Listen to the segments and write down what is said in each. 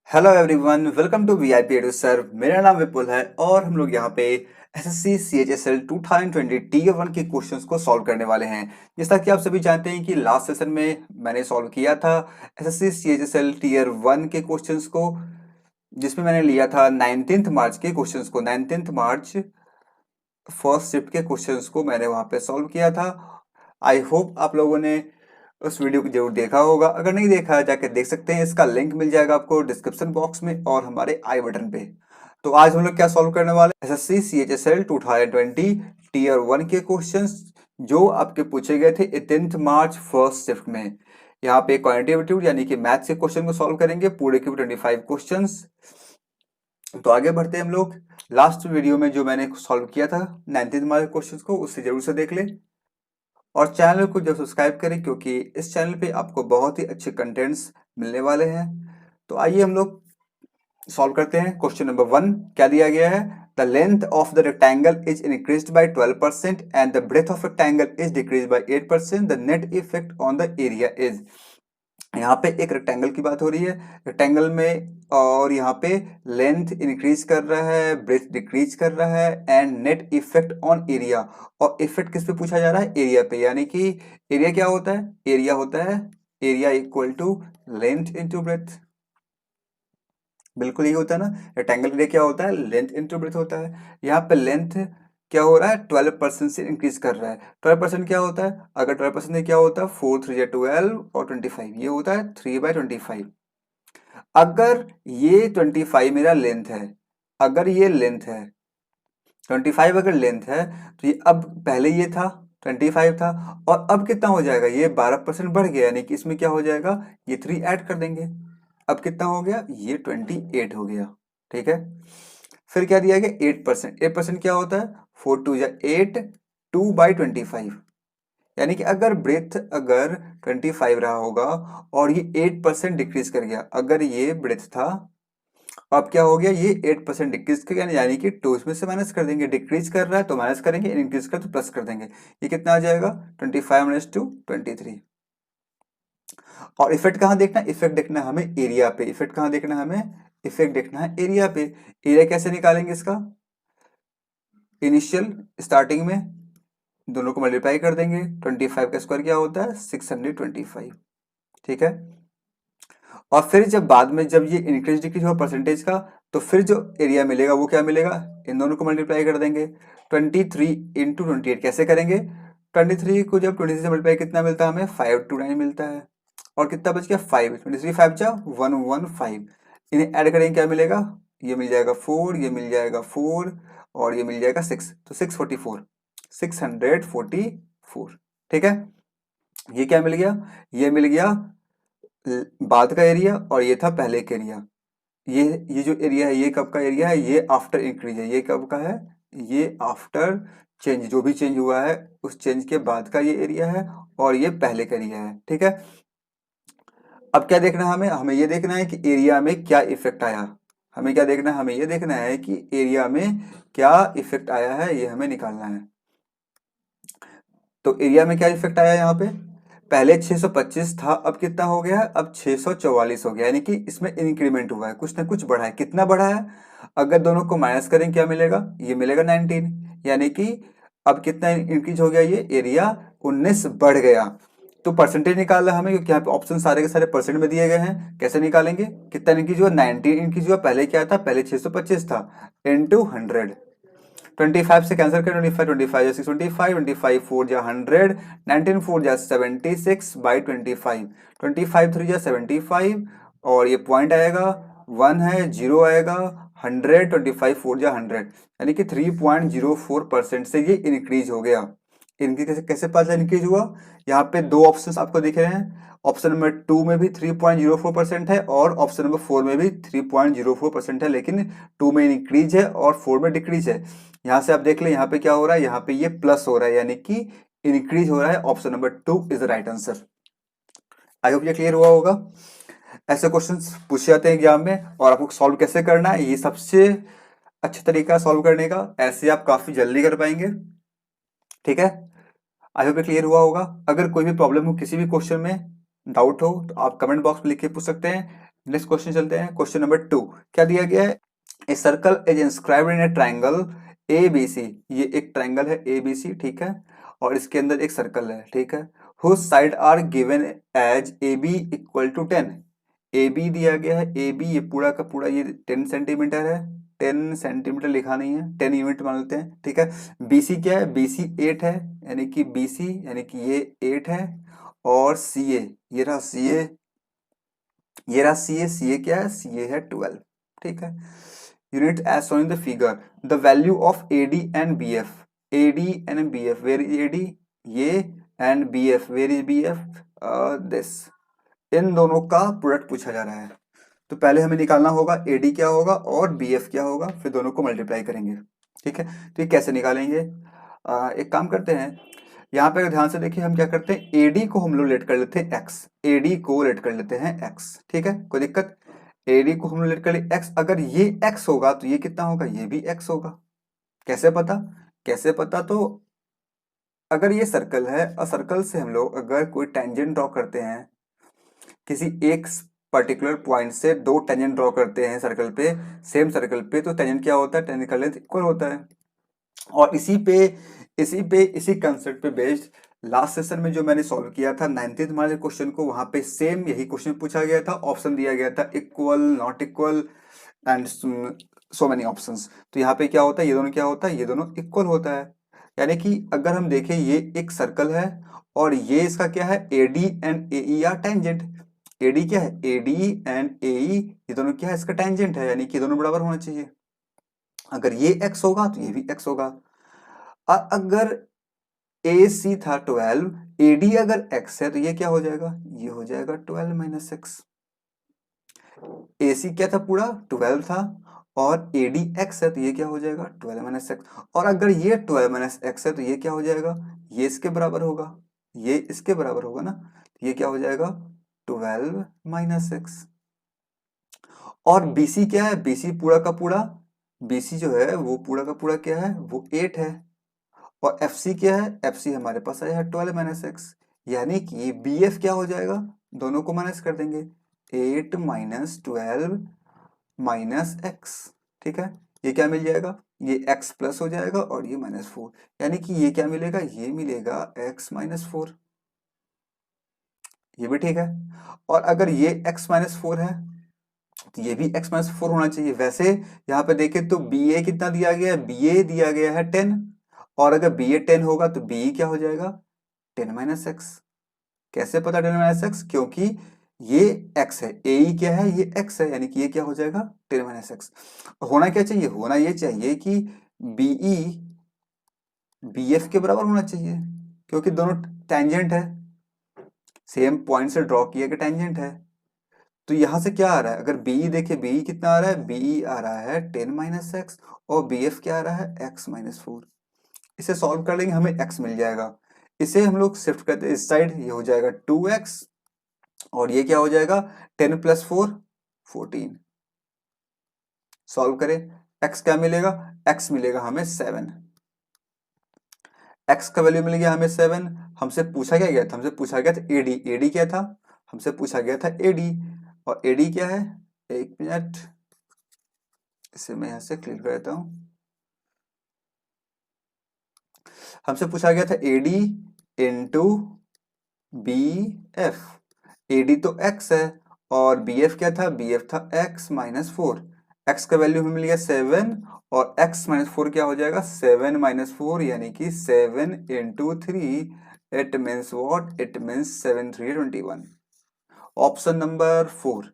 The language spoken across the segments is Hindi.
Hello everyone, welcome to VIP edu sir. मेरा नाम विपुल है और हम लोग यहाँ पे एसएससी सीएचएसएल 2020 टीयर 1 के क्वेश्चंस को सॉल्व करने वाले हैं। जैसा कि आप सभी जानते हैं कि लास्ट सेशन में मैंने सॉल्व किया था एसएससी सीएचएसएल टीयर 1 के क्वेश्चंस को, जिसमें मैंने लिया था 19 मार्च के क्वेश्चंस को। 19 मार्च फर्स्ट शिफ्ट के क्वेश्चंस को मैंने वहाँ पे सॉल्व किया था। आई होप आप लोगों ने उस वीडियो को जरूर देखा होगा। अगर नहीं देखा है जाके देख सकते हैं, इसका लिंक मिल जाएगा आपको डिस्क्रिप्शन बॉक्स में और हमारे आई बटन पे। तो आज हम लोग क्या सॉल्व करने वाले हैं, एसएससी सीएचएसएल 2020 टीयर 1 के क्वेश्चंस जो आपके पूछे गए थे 18 मार्च फर्स्ट शिफ्ट में। यहाँ पे क्वांटिटेटिव यानी कि मैथ्स के क्वेश्चन को सॉल्व करेंगे, पूरे के 25 क्वेश्चंस। तो आगे बढ़ते हैं हम लोग। लास्ट वीडियो में जो मैंने सॉल्व किया था 19 मार्च क्वेश्चंस को, उससे जरूर से देख ले और चैनल को जब सब्सक्राइब करें, क्योंकि इस चैनल पे आपको बहुत ही अच्छे कंटेंट्स मिलने वाले हैं। तो आइए हम लोग सॉल्व करते हैं। क्वेश्चन नंबर 1 क्या दिया गया है, the length of the rectangle is increased by 12% and the breadth of rectangle is decreased by 8%, the net effect on the area is. यहाँ पे एक रेक्टेंगल की बात हो रही है, रेक्टेंगल में, और यहाँ पे लेंथ इंक्रीज कर रहा है, ब्रेथ डिक्रीज कर रहा है, and net effect on area. और इफेक्ट किस पे पूछा जा रहा है, एरिया पे। यानी कि एरिया क्या होता है, एरिया होता है area equal to length into breadth. बिल्कुल यही होता है ना, रेक्टेंगल एरिया क्या होता है, लेंथ इंटू ब्रेथ होता है। यहाँ पे लेंथ क्या हो रहा है, 12% से इंक्रीज कर रहा है। 12% क्या होता है, अगर 12% में क्या होता है, 4 3 12 और 25, ये होता है 3/25। अगर ये 25 मेरा लेंथ है, अगर ये लेंथ है 25, अगर लेंथ है तो ये अब पहले ये था 25 था, और अब कितना हो जाएगा, ये 12% बढ़ गया, यानी कि इसमें क्या हो जाएगा, ये 3 ऐड कर देंगे। अब कितना हो गया, ये 28 हो गया। ठीक है, फिर क्या दिया गया, 8%। 8% क्या होता है, 4 2 8, 2/25। यानी कि अगर ब्रेथ अगर 25 रहा होगा और ये 8% डिक्रीज कर गया, अगर ये ब्रेथ था, अब क्या हो गया, ये 8% डिक्रीज कर गया, यानी कि 2 इसमें से माइनस कर देंगे। डिक्रीज कर रहा है तो माइनस करेंगे, इंक्रीज कर तो प्लस कर देंगे। ये कितना आ जाएगा, 25 - 2 23। और इफेक्ट कहाँ देखना है, इफेक्ट देखना है हमें एरिया पे। इफेक्ट कहाँ देखना है हमें, इफेक्ट देखना है एरिया पे। एरिया कैसे निकालेंगे इसका, इनिशियल स्टार्टिंग में दोनों को मल्टीप्लाई कर देंगे। 25 का स्क्वायर क्या होता है, 625। ठीक है, और फिर जब बाद में जब ये इंक्रीज डिक्रीज हुआ परसेंटेज का, तो फिर जो एरिया मिलेगा वो क्या मिलेगा, इन दोनों को मल्टीप्लाई कर देंगे। 23 इंटू 28 कैसे करेंगे, 23 को जब 23 से मल्टीप्लाई कितना मिलता है हमें, 529 मिलता है। और कितना बच गया, 5, 23 5 जा 115। इन्हें ऐड करेंगे क्या मिलेगा, ये मिल जाएगा 4, ये मिल जाएगा 4, और ये मिल जाएगा 6, तो 644, 644। ठीक है, ये क्या मिल गया, ये मिल गया बाद का एरिया, और ये था पहले का एरिया। ये जो एरिया है ये कब का एरिया है, ये आफ्टर इंक्रीज है। ये कब का है, ये आफ्टर चेंज, जो भी चेंज हुआ है उस चेंज के बाद का ये एरिया है, और ये पहले का एरिया है। ठीक है, अब क्या देखना है हमें, हमें ये देखना है कि एरिया में क्या इफेक्ट आया। हमें क्या देखना है, हमें ये देखना है कि एरिया में क्या इफेक्ट आया है, ये हमें निकालना है। तो एरिया में क्या इफेक्ट आया यहाँ पे, पहले 625 था, अब कितना हो गया है, अब 644 हो गया। यानी कि इसमें इंक्रीमेंट हुआ है, कुछ ना कुछ बढ़ा है। कितना बढ़ा है, अगर दोनों को माइनस करें क्या मिलेगा, ये मिलेगा 19। यानी कि अब कितना इंक्रीज हो गया, ये एरिया 19 बढ़ गया। तो परसेंटेज निकालना है हमें, क्योंकि यहाँ पे ऑप्शन सारे के सारे परसेंट में दिए गए हैं। कैसे निकालेंगे, कितना इंक्रीज हुआ, 19 इंक्रीज हुआ। पहले क्या था, पहले 625 था, इंटू 100। 25 से कैंसिल करें, 25 6 25, 25 4 जा 100, 19 4 जा 76/25, 25 3 जा 75, और ये पॉइंट आएगा 1 है, 0 आएगा, 100, 25 4 जा 100, यानी कि 3.04% से ये इंक्रीज हो गया। इनकी कैसे कैसे पता इंक्रीज हुआ, यहाँ पे दो ऑप्शंस आपको दिख रहे हैं। ऑप्शन नंबर 2 में भी 3.04% है, और ऑप्शन नंबर 4 में भी 3.04% है, लेकिन 2 में इंक्रीज है और 4 में डिक्रीज है। यहाँ से आप देख ले, यहाँ पे क्या हो रहा है, यहाँ पे ये प्लस हो रहा है, यानी कि इंक्रीज हो रहा है। Option number 2 is the right answer. I hope ये क्लियर हुआ होगा। ऐसे क्वेश्चंस पूछे जाते हैं एग्जाम में, और आपको सॉल्व कैसे करना है, ये सबसे अच्छा तरीका है सॉल्व करने का। ऐसे आप काफी जल्दी कर पाएंगे। ठीक है, आई होप ये क्लियर हुआ होगा। अगर कोई भी प्रॉब्लम हो, किसी भी क्वेश्चन में डाउट हो, तो आप कमेंट बॉक्स में लिख के पूछ सकते हैं। नेक्स्ट क्वेश्चन चलते हैं, क्वेश्चन नंबर 2। क्या दिया गया है? A circle is inscribed in a triangle A B C. ये एक ट्राइंगल है ए बी सी, ठीक है, और इसके अंदर एक सर्कल है, ठीक है, whose side are given as A B equal to 10। A B दिया गया है, ए बी ये पूरा का पूरा ये 10 सेंटीमीटर है, 10 सेंटीमीटर लिखा नहीं है, 10 यूनिट मान लेते हैं, ठीक है। बी सी क्या है? बी सी 8 है, यानी कि बी सी यानी कि ये 8 है, और सी ए, ये रहा सी ए, ये रहा सी ए, सी ए क्या है? सी ए है 12, ठीक है। Unit as shown in the figure, the value of A D and B F. A D and B F, where is A D? ये, and B F, where is B F? This. इन दोनों का प्रोडक्ट पूछा जा रहा है, तो पहले हमें निकालना होगा ए डी क्या होगा और बी एफ क्या होगा, फिर दोनों को मल्टीप्लाई करेंगे, ठीक है। तो ये कैसे निकालेंगे? एक काम करते हैं, यहाँ पे अगर ध्यान से देखिए हम क्या करते हैं, एडी को हम लोग लेट कर लेते हैं एक्स, एडी को लेट कर लेते हैं एक्स, ठीक है, कोई दिक्कत? एडी को हम लोग लेट कर लिए एक्स, अगर ये एक्स होगा तो ये कितना होगा? ये भी एक्स होगा। कैसे पता? कैसे पता? तो अगर ये सर्कल है और सर्कल से हम लोग अगर कोई टेंजेंट ड्रॉ करते हैं, किसी एक पर्टिकुलर पॉइंट से दो टेंजेंट ड्रॉ करते हैं सर्कल पे, सेम सर्कल पे, तो टेंजेंट क्या होता है? टेंजेंट का लेंथ इक्वल होता है। और इसी कंसेप्ट पे बेस्ड लास्ट सेशन में जो मैंने सॉल्व किया था 19th वाले क्वेश्चन को, वहां पे सेम यही क्वेश्चन पूछा गया था, ऑप्शन दिया गया था equal, not equal and so many options. तो यहाँ पे क्या होता है? ये दोनों क्या होता है? ये दोनों इक्वल होता है। यानी कि अगर हम देखें ये एक सर्कल है और ये इसका क्या है? AD and AE are tangent. AD क्या है? एडी एंड एई, ये दोनों क्या है? इसका टेंजेंट है, यानी कि दोनों बराबर होना चाहिए। अगर ये x होगा तो ये भी x होगा। और अगर AC था 12, AD अगर x है तो ये क्या हो जाएगा? ये हो जाएगा 12 माइनस एक्स। AC क्या था? पूरा 12 था, और AD x है तो ये क्या हो जाएगा? 12 माइनस एक्स। और अगर ये 12 माइनस एक्स है तो ये क्या हो जाएगा? ये इसके बराबर होगा, ये इसके बराबर होगा ना, तो ये क्या हो जाएगा? 12 माइनस एक्स। और BC क्या है? BC पूरा का पूरा, BC जो है वो पूरा का पूरा क्या है? वो 8 है। और FC क्या है? FC हमारे पास आया है 12 माइनस एक्स, यानी कि BF क्या हो जाएगा? दोनों को माइनस कर देंगे, 8 माइनस 12 माइनस एक्स, ठीक है। ये क्या मिल जाएगा? ये x प्लस हो जाएगा और ये -4, यानी कि ये क्या मिलेगा? ये मिलेगा x -4। ये भी ठीक है। और अगर ये x -4 है तो ये भी x -4 होना चाहिए। वैसे यहाँ पे देखें तो बी ए कितना दिया गया है? बी ए दिया गया है 10, और अगर बी ए 10 होगा तो बी क्या हो जाएगा? 10 माइनस एक्स। कैसे पता 10 माइनस एक्स? क्योंकि ये x है, ए क्या है? ये x है, यानी कि ये क्या हो जाएगा? 10 माइनस एक्स। होना क्या चाहिए? होना ये चाहिए कि बीई बी एफ के बराबर होना चाहिए, क्योंकि दोनों टेंजेंट है, सेम पॉइंट से ड्रॉ किया गया टेंजेंट है। तो यहां से क्या आ रहा है? अगर बी देखे, बी कितना आ रहा है? बी आ रहा है 10 माइनस एक्स, और बी एफ क्या आ रहा है? एक्स -4। इसे सॉल्व कर लेंगे, हमें x मिल जाएगा। इसे हम लोग शिफ्ट करते हैं इस साइड, ये हो जाएगा 2x, और ये क्या हो जाएगा? 10 प्लस 4 14। सॉल्व करें, x क्या मिलेगा? x मिलेगा हमें 7। x का वैल्यू मिल गया हमें 7। हमसे पूछा क्या गया था? हमसे पूछा गया था एडी। एडी क्या था? हमसे पूछा गया था एडी, और एडी क्या है? एक मिनट, इसे मैं यहां से क्लियर कर देता हूं। हमसे पूछा गया था AD into B F. AD तो x है, और बी एफ क्या था? बी एफ था x -4। x का वैल्यू हमें मिल गया 7, और x -4 क्या हो जाएगा? 7 -4, यानी कि 7 into 3। It means what? It means 7 3 21। Option number 4।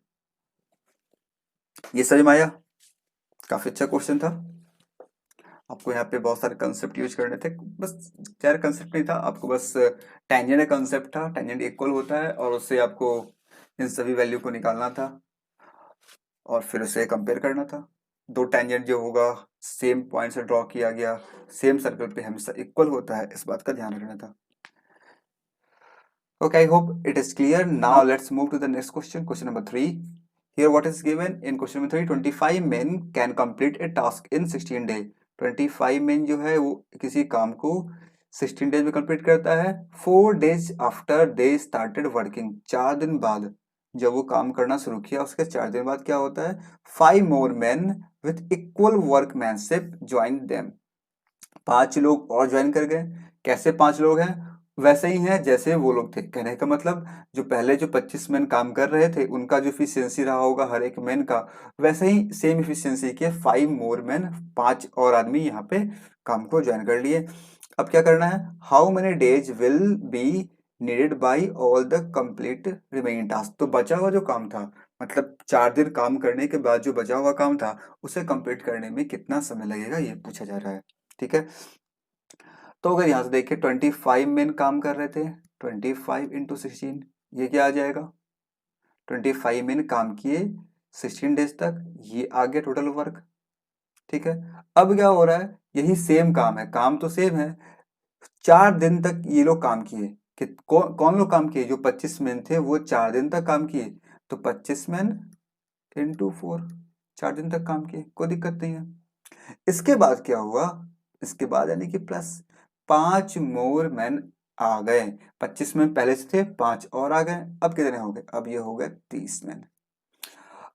ये समझ में आया? काफी अच्छा क्वेश्चन था। आपको यहाँ पे बहुत सारे कंसेप्ट यूज करने थे, बस ज़्यादा कंसेप्ट नहीं था आपको, बस टेंजेंट कंसेप्ट था। टेंजेंट इक्वल होता है और उससे आपको इन सभी वैल्यू को निकालना था और फिर उसे कंपेयर करना था। दो टेंजेंट जो होगा सेम पॉइंट से ड्रॉ किया गया, सेम सर्कल पे हमेशा इक्वल होता है, इस बात का ध्यान रखना था। Okay, I hope it is clear. Now let's move to the next question, question number 3. Here what is given in question number 3, 25 men can complete a task in 16 days. 25 men जो है वो किसी काम को 16 डेज में कंप्लीट करता है। 4 days after they started working, 4 दिन बाद जब वो काम करना शुरू किया उसके 4 दिन बाद क्या होता है, 5 more man with equal workmanship join them. 5 लोग और ज्वाइन कर गए। कैसे 5 लोग हैं? वैसे ही हैं जैसे वो लोग थे। कहने का मतलब जो पहले जो 25 मैन काम कर रहे थे उनका जो इफिशियंसी रहा होगा हर एक मैन का, वैसे ही सेम इफिशियंसी के 5 मोर मैन, 5 और आदमी यहाँ पे काम को ज्वाइन कर लिए। अब क्या करना है, how many days will be needed by all the complete remaining task. तो बचा हुआ जो काम था, मतलब 4 दिन काम करने के बाद जो बचा हुआ काम था उसे कंप्लीट करने में कितना समय लगेगा ये पूछा जा रहा है। ठीक है, तो अगर यहाँ से देखिए 25 मेन काम कर रहे थे, 25 इंटू 16, ये क्या आ जाएगा, 25 मेन काम किए 16 डेज तक, ये आ गया टोटल वर्क। ठीक है, अब क्या हो रहा है, यही सेम काम है, काम तो सेम है, 4 दिन तक ये लोग काम किए। कौन लोग काम किए, जो 25 मैन थे वो 4 दिन तक काम किए, तो 25 मैन इंटू 4, 4 दिन तक काम किए, कोई दिक्कत नहीं है। इसके बाद क्या हुआ, इसके बाद यानी कि प्लस 5 मोर मैन आ गए। 25 मैन पहले से थे, 5 और आ गए। अब कितने हो गए, अब ये हो गए 30 मैन।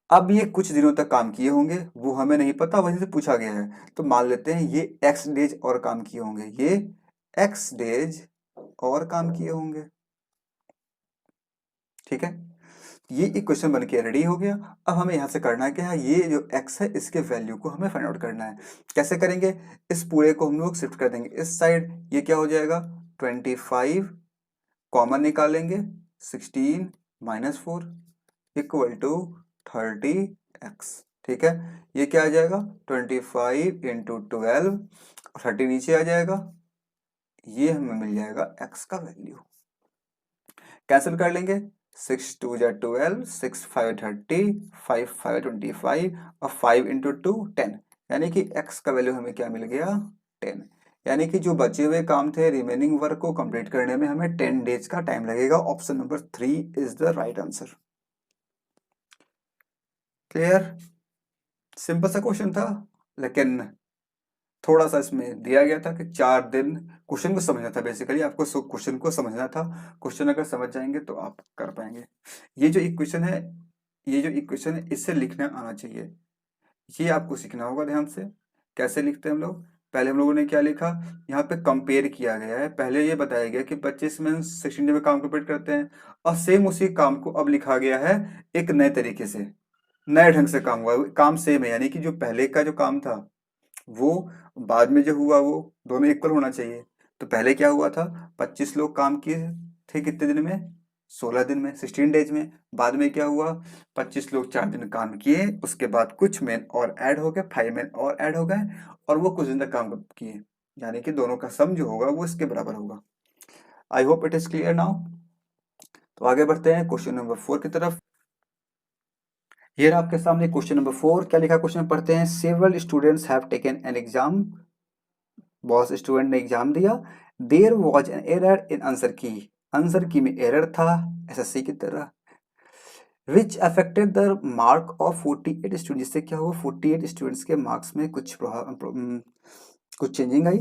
अब ये कुछ दिनों तक काम किए होंगे, वो हमें नहीं पता, वहीं से पूछा गया है, तो मान लेते हैं ये एक्स डेज और काम किए होंगे, ये एक्स डेज और काम किए होंगे। ठीक है, ये एक क्वेश्चन बन के रेडी हो गया। अब हमें यहाँ से करना है क्या है, ये जो x है इसके वैल्यू को हमें फाइंड आउट करना है। कैसे करेंगे, इस पूरे को हम लोग शिफ्ट कर देंगे इस साइड, ये क्या हो जाएगा 25 कॉमन निकालेंगे, 16 माइनस 4 इक्वल टू 30x। ठीक है, ये क्या आ जाएगा 25 इंटू 12, 30 नीचे आ जाएगा, ये हमें मिल जाएगा x का वैल्यू। कैंसिल कर लेंगे, 6 2 जा 12, 6 5 30, 5 5 25 और 5 इंटू 2 10, यानी कि x का वैल्यू हमें क्या मिल गया 10। यानी कि जो बचे हुए काम थे रिमेनिंग वर्क को कंप्लीट करने में हमें 10 डेज का टाइम लगेगा। Option number 3 is the right answer. Clear, simple सा क्वेश्चन था, लेकिन थोड़ा सा इसमें दिया गया था कि 4 दिन, क्वेश्चन को समझना था, बेसिकली आपको क्वेश्चन को समझना था। क्वेश्चन अगर समझ जाएंगे तो आप कर पाएंगे। ये जो इक्वेशन है, ये जो इक्वेशन है इससे लिखना आना चाहिए, ये आपको सीखना होगा ध्यान से। कैसे लिखते हैं हम लोग, पहले हम लोगों ने क्या लिखा, यहाँ पे कंपेयर किया गया है। पहले ये बताया गया कि 25 में 16 डे में काम कंप्लीट करते हैं, और सेम उसी काम को अब लिखा गया है एक नए तरीके से, नए ढंग से काम हुआ, काम सेम है, यानी कि जो पहले का जो काम था वो बाद में जो हुआ वो दोनों इक्वल होना चाहिए। तो पहले क्या हुआ था, 25 लोग काम किए थे कितने दिन में, 16 दिन में, 16 डेज में। बाद में क्या हुआ, 25 लोग 4 दिन काम किए, उसके बाद कुछ मैन और ऐड हो गए, 5 मैन और ऐड हो गए, और वो कुछ दिन तक काम किए, यानी कि दोनों का सम जो होगा वो इसके बराबर होगा। I hope it is clear now. तो आगे बढ़ते हैं क्वेश्चन नंबर 4 की तरफ। ये रहा आपके सामने क्वेश्चन नंबर 4। क्या लिखा क्वेश्चन पढ़ते हैं, several students have taken an exam, बहुत स्टूडेंट ने एग्जाम दिया, there was an error in answer key, answer key में एरर था एसएससी की तरह, which affected the mark of 48 student, जिससे क्या हुआ 48 स्टूडेंट्स के मार्क्स में कुछ चेंजिंग आई,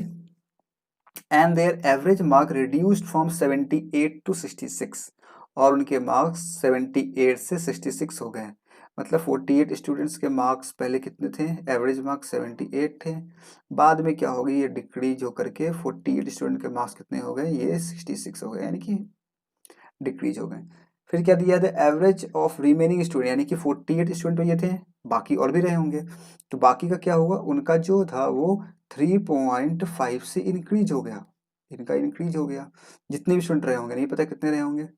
and there average mark reduced from 78 to 66, और उनके मार्क्स 78 से 66 हो गए। मतलब 48 स्टूडेंट्स के मार्क्स पहले कितने थे, एवरेज मार्क्स 78 थे, बाद में क्या हो गई ये डिक्रीज होकर के 48 स्टूडेंट के मार्क्स कितने हो गए, ये 66 हो गए, यानी कि डिक्रीज हो गए। फिर क्या दिया था, एवरेज ऑफ रिमेनिंग स्टूडेंट, यानी कि 48 स्टूडेंट तो ये थे, बाकी और भी रहे होंगे, तो बाकी का क्या हुआ, उनका जो था वो 3.5 से इंक्रीज हो गया, इनका इंक्रीज हो गया, जितने भी स्टूडेंट रहे होंगे, नहीं पता कितने रहे होंगे।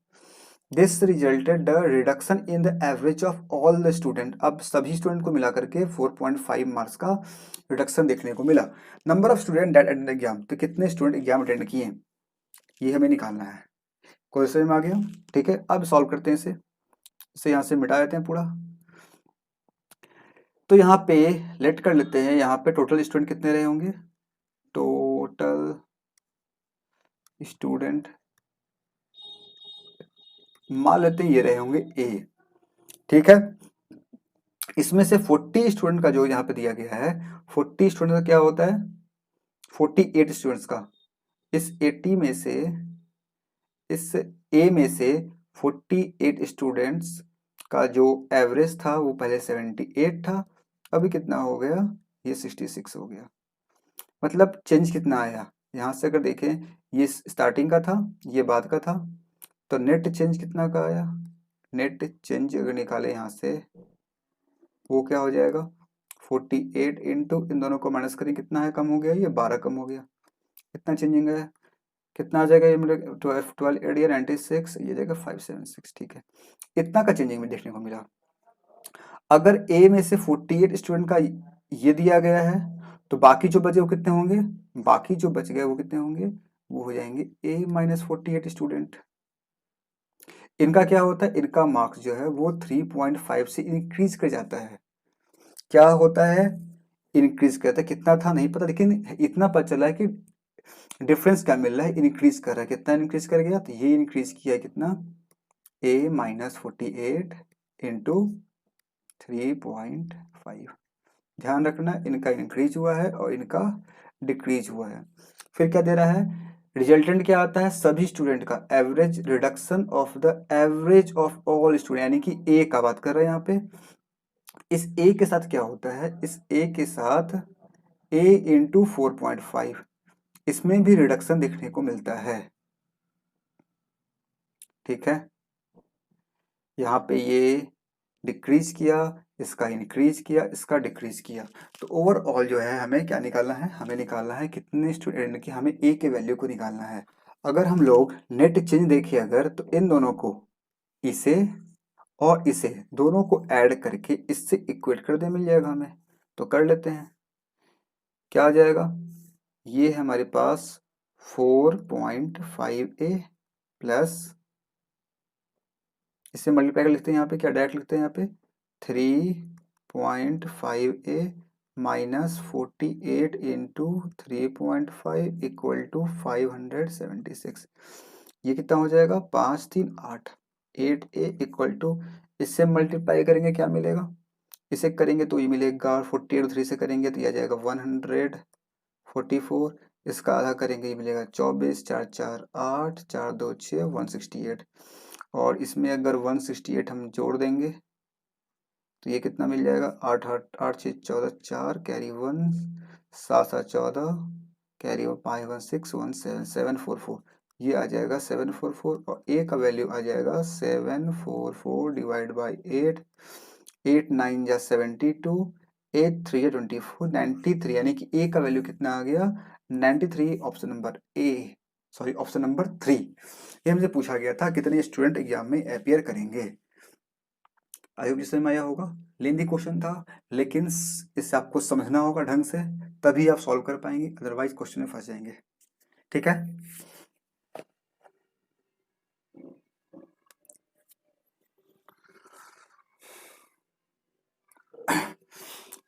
This resulted the reduction in the average of all the student, अब सभी स्टूडेंट को मिला करके 4.5 मार्क्स का रिडक्शन देखने को मिला। Number of student that attend exam, तो कितने स्टूडेंट एग्जाम अटेंड किए ये हमें निकालना है। क्वेश्चन में आ गया। ठीक है, अब सॉल्व करते हैं इसे यहाँ से मिटा देते हैं पूरा। तो यहाँ पे लेट कर लेते हैं, यहाँ पे टोटल स्टूडेंट कितने रहे होंगे, टोटल स्टूडेंट मान लेते हैं ये रहे होंगे ए। ठीक है, इसमें से 40 स्टूडेंट का जो यहाँ पे दिया गया है, 40 स्टूडेंट का क्या होता है 48 स्टूडेंट्स का, इस 80 में से, इस ए में से 48 स्टूडेंट्स का जो एवरेज था वो पहले 78 था, अभी कितना हो गया, ये 66 हो गया। मतलब चेंज कितना आया, यहाँ से अगर देखें ये स्टार्टिंग का था, ये बाद का था, तो नेट चेंज कितना का आया, नेट चेंज अगर निकाले यहाँ से वो क्या हो जाएगा 48 इंटू इन दोनों को माइनस करें कितना है, कम हो गया, ये 12 कम हो गया, कितना चेंजिंग है, कितना आ जाएगा ये मेरे 12 8 या 96, ये जाएगा 576, ठीक है। इतना का चेंजिंग में देखने को मिला। अगर ए में से 48 स्टूडेंट का ये दिया गया है तो बाकी जो बचे वो कितने होंगे, बाकी जो बच गए वो कितने होंगे, वो हो जाएंगे ए माइनस 48 स्टूडेंट। इनका क्या होता है, इनका मार्क्स जो है वो 3.5 से इंक्रीज कर जाता है। क्या होता है, इंक्रीज करता है, कितना था नहीं पता, लेकिन इतना पता चला है कि डिफरेंस क्या मिल रहा है, इंक्रीज कर रहा है, कितना इंक्रीज कर गया, तो ये इंक्रीज किया कितना, ए माइनस 48 इंटू 3.5। ध्यान रखना इनका इंक्रीज हुआ है और इनका डिक्रीज हुआ है। फिर क्या दे रहा है, रिजल्टेंट क्या आता है, सभी स्टूडेंट का average reduction of the average of all student, यानी कि ए का बात कर रहे हैं यहाँ पे। इस ए के साथ क्या होता है, इस ए के साथ ए इंटू 4.5, इसमें भी रिडक्शन देखने को मिलता है, ठीक है। यहाँ पे ये डिक्रीज किया, इसका इंक्रीज किया, इसका डिक्रीज किया, तो ओवरऑल जो है हमें क्या निकालना है, हमें निकालना है कितने स्टूडेंट की, हमें ए के वैल्यू को निकालना है। अगर हम लोग नेट चेंज देखें अगर, तो इन दोनों को, इसे और इसे दोनों को ऐड करके इससे इक्वेट कर दे, मिल जाएगा हमें, तो कर लेते हैं। क्या आ जाएगा, ये है हमारे पास 4.5a प्लस, इससे मल्टीप्लाई कर लिखते हैं यहाँ पे, क्या डायरेक्ट लिखते हैं यहाँ पे 3.5a minus 48 into 3.5 equal to 576। ये कितना हो जाएगा, 5 3 8, 8a इक्वल टू, इससे मल्टीप्लाई करेंगे क्या मिलेगा, इसे करेंगे तो ये मिलेगा 48 3 से करेंगे तो ये आ जाएगा 144, इसका आधा करेंगे ये मिलेगा 24, 4 4 8, 4 2 6, 168, और इसमें अगर 168 हम जोड़ देंगे तो ये कितना मिल जाएगा, 8 8 8 6 14, 4 कैरी 1, 7 7 14 कैरी 5 1 6 1 7 744, ये आ जाएगा 744, और ए का वैल्यू आ जाएगा 744 डिवाइड बाई 8, 8 9 जा 72, 8 3 जा 24, 93, यानी कि ए का वैल्यू कितना आ गया 93, option number A, sorry option number 3। ये हमसे पूछा गया था कितने स्टूडेंट एग्जाम में अपीयर करेंगे। आई होप समझ में आया होगा, लेंदी क्वेश्चन था, लेकिन इससे आपको समझना होगा ढंग से, तभी आप सॉल्व कर पाएंगे, अदरवाइज क्वेश्चन में फंस जाएंगे, ठीक है।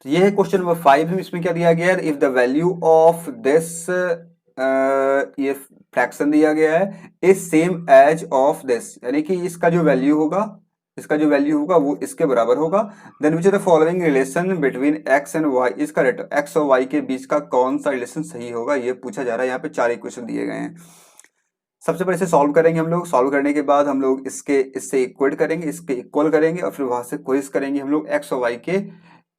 तो ये है क्वेश्चन नंबर 5 है, इसमें क्या दिया गया है, if the value of this, ये फ्रैक्शन दिया गया है, is same as of this, यानी कि इसका जो वैल्यू होगा, इसका जो वैल्यू होगा वो इसके बराबर होगा, then which of the following relation between x and y, इसका एक्स और वाई के बीच का कौन सा रिलेशन सही होगा, ये पूछा जा रहा है। यहाँ पे 4 इक्वेशन दिए गए हैं। सबसे पहले इसे सॉल्व करेंगे हम लोग, सॉल्व करने के बाद हम लोग इससे इक्वेट करेंगे, इसके इक्वल करेंगे, और फिर वहां से कोशिश करेंगे हम लोग एक्स और वाई के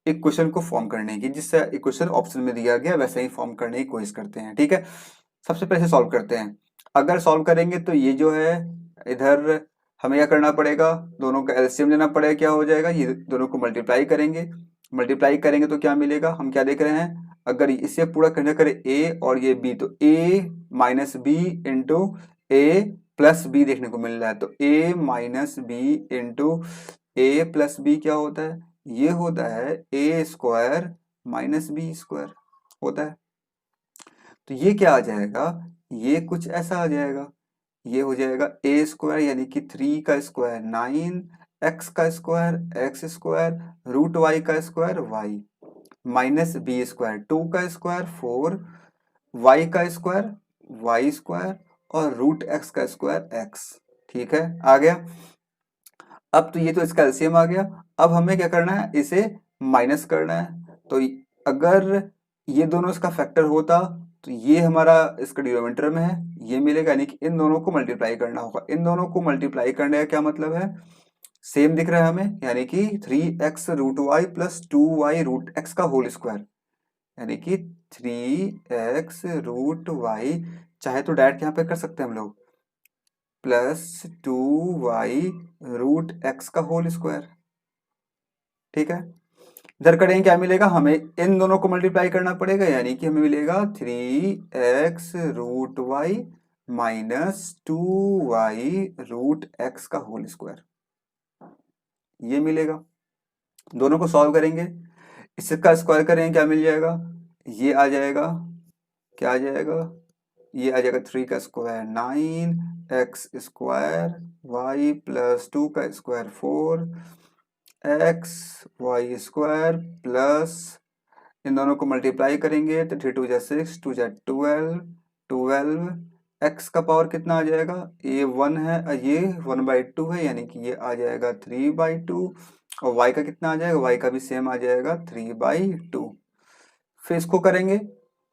इक्वेशन को फॉर्म करने की, जिससे इक्वेशन ऑप्शन में दिया गया वैसे ही फॉर्म करने की कोशिश करते हैं, ठीक है। सबसे पहले सॉल्व करते हैं। अगर सॉल्व करेंगे तो ये जो है इधर हमें क्या करना पड़ेगा, दोनों का एलसीएम लेना पड़ेगा, क्या हो जाएगा, ये दोनों को मल्टीप्लाई करेंगे, मल्टीप्लाई करेंगे तो क्या मिलेगा, हम क्या देख रहे हैं, अगर इसे पूरा करने करें ए और ये बी, तो ए minus b into a plus B देखने को मिल रहा है, तो ए minus b into a plus B क्या होता है, ये होता है a square minus b square होता है। तो ये क्या आ जाएगा, ये कुछ ऐसा आ जाएगा, ये हो जाएगा ए स्क्वायर यानी कि 3 का स्क्वायर 9, एक्स का square x square, root y का square y, minus b square 2 का स्क्वायर 4, वाई का स्क्वायर वाई स्क्वायर, और रूट एक्स का स्क्वायर एक्स, ठीक है, आ गया। अब तो ये तो इसका एलसीएम आ गया, अब हमें क्या करना है, इसे माइनस करना है, तो अगर ये दोनों इसका फैक्टर होता तो ये हमारा इसका डिनोमिनेटर में है, ये मिलेगा, यानी कि इन दोनों को मल्टीप्लाई करना होगा। इन दोनों को मल्टीप्लाई करने का क्या मतलब है, सेम दिख रहा है हमें, यानी कि 3x root y plus 2y root x का होल स्क्वायर, यानी कि 3x रूट वाई, चाहे तो डायरेक्ट यहाँ पे कर सकते हैं हम लोग, प्लस 2y रूट एक्स का होल स्क्वायर। ठीक है, इधर करेंगे क्या मिलेगा, हमें इन दोनों को मल्टीप्लाई करना पड़ेगा, यानी कि हमें मिलेगा 3x root y minus 2y root x का होल स्क्वायर, ये मिलेगा। दोनों को सॉल्व करेंगे, इसका स्क्वायर करेंगे क्या मिल जाएगा, ये आ जाएगा, क्या आ जाएगा, ये आ जाएगा 3 का square 9x square y plus 2 का स्क्वायर 4x y स्क्वायर प्लस इन दोनों को मल्टीप्लाई करेंगे तो 3 2 जा 6 2 जा 12 x का पावर कितना आ जाएगा, ये 1 है, ये 1/2 है, यानी कि ये आ जाएगा 3/2, और y का कितना आ जाएगा, y का भी सेम आ जाएगा 3/2। फिर इसको करेंगे,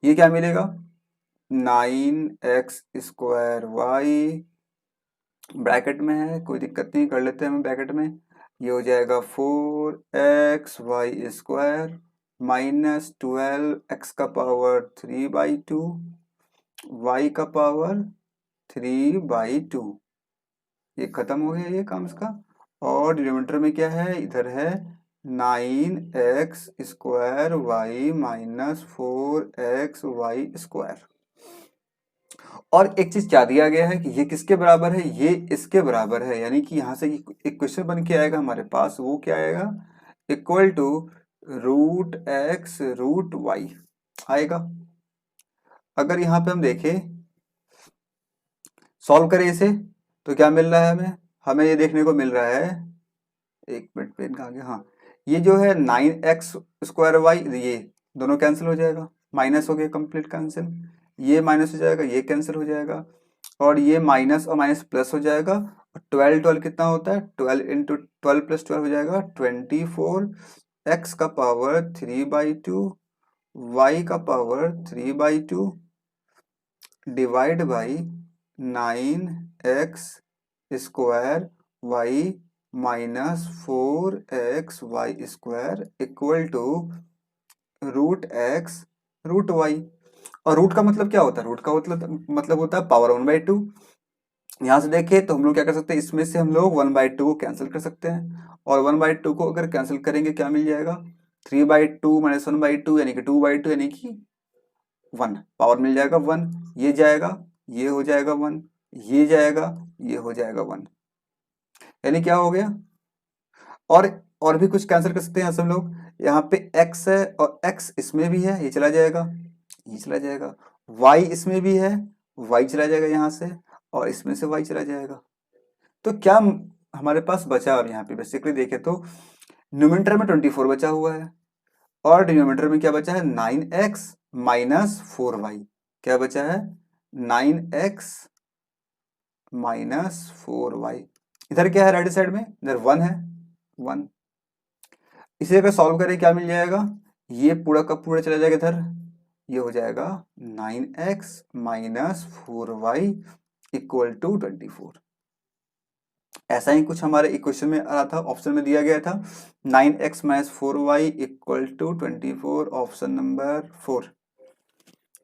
ये क्या मिलेगा, 9x स्क्वायर वाई, ब्रैकेट में है कोई दिक्कत नहीं, कर लेते हैं हम ब्रैकेट में, ये हो जाएगा 4x y square minus 12x का पावर 3/2 y का पावर 3/2, ये खत्म हो गया ये काम इसका। और डिनोमिनेटर में क्या है, इधर है 9x square y minus 4x y square. और एक चीज क्या दिया गया है कि ये किसके बराबर है, ये इसके बराबर है, यानी कि यहाँ से एक क्वेश्चन बन के आएगा हमारे पास, वो क्या आएगा, equal to root x root y आएगा। अगर यहाँ पे हम देखें, सॉल्व करें इसे, तो क्या मिल रहा है हमें, हमें ये देखने को मिल रहा है, एक मिनट पेन कहाँ गया, हाँ, ये जो है 9x स्क्वायर वाई, ये दोनों कैंसिल हो जाएगा, माइनस हो गया, कंप्लीट कैंसिल, ये माइनस हो जाएगा, ये कैंसिल हो जाएगा, और ये माइनस और माइनस प्लस हो जाएगा, और 12 12 कितना होता है, 12 इंटू 12 प्लस 12 हो जाएगा 24, x का पावर 3/2 y का power 3/2 divide by 9x square y minus 4x y square equal to root x root y. और रूट का मतलब क्या होता है, रूट का मतलब होता है पावर 1/2। यहाँ से देखें तो हम लोग क्या कर सकते हैं, इसमें से हम लोग 1/2 को कैंसिल कर सकते हैं, और 1/2 को अगर कैंसिल करेंगे क्या मिल जाएगा, 3/2 माइनस 1/2 यानी कि 2/2 यानी कि 1, पावर मिल जाएगा 1, ये जाएगा, ये हो जाएगा 1, ये जाएगा, ये हो जाएगा 1, यानी क्या हो गया। और भी कुछ कैंसिल कर सकते हैं हम लोग, यहाँ पे x है और x इसमें भी है, ये चला जाएगा, ये चला जाएगा, y इसमें भी है, y चला जाएगा यहाँ से, और इसमें से y चला जाएगा। तो क्या हमारे पास बचा, अब यहाँ पे बेसिकली देखें तो न्यूमरेटर में 24 बचा हुआ है, और डिनोमिनेटर में क्या बचा है, 9x माइनस 4y, क्या बचा है, 9x माइनस 4y, इधर क्या है राइट साइड में, इधर 1 है, 1, इसे अगर सॉल्व करें क्या मिल जाएगा, ये पूरा का पूरा चला जाएगा इधर, ये हो जाएगा 9x minus 4y equal to 24। ऐसा ही कुछ हमारे इक्वेशन में आ रहा था, ऑप्शन में दिया गया था 9x minus 4y equal to 24, option number 4,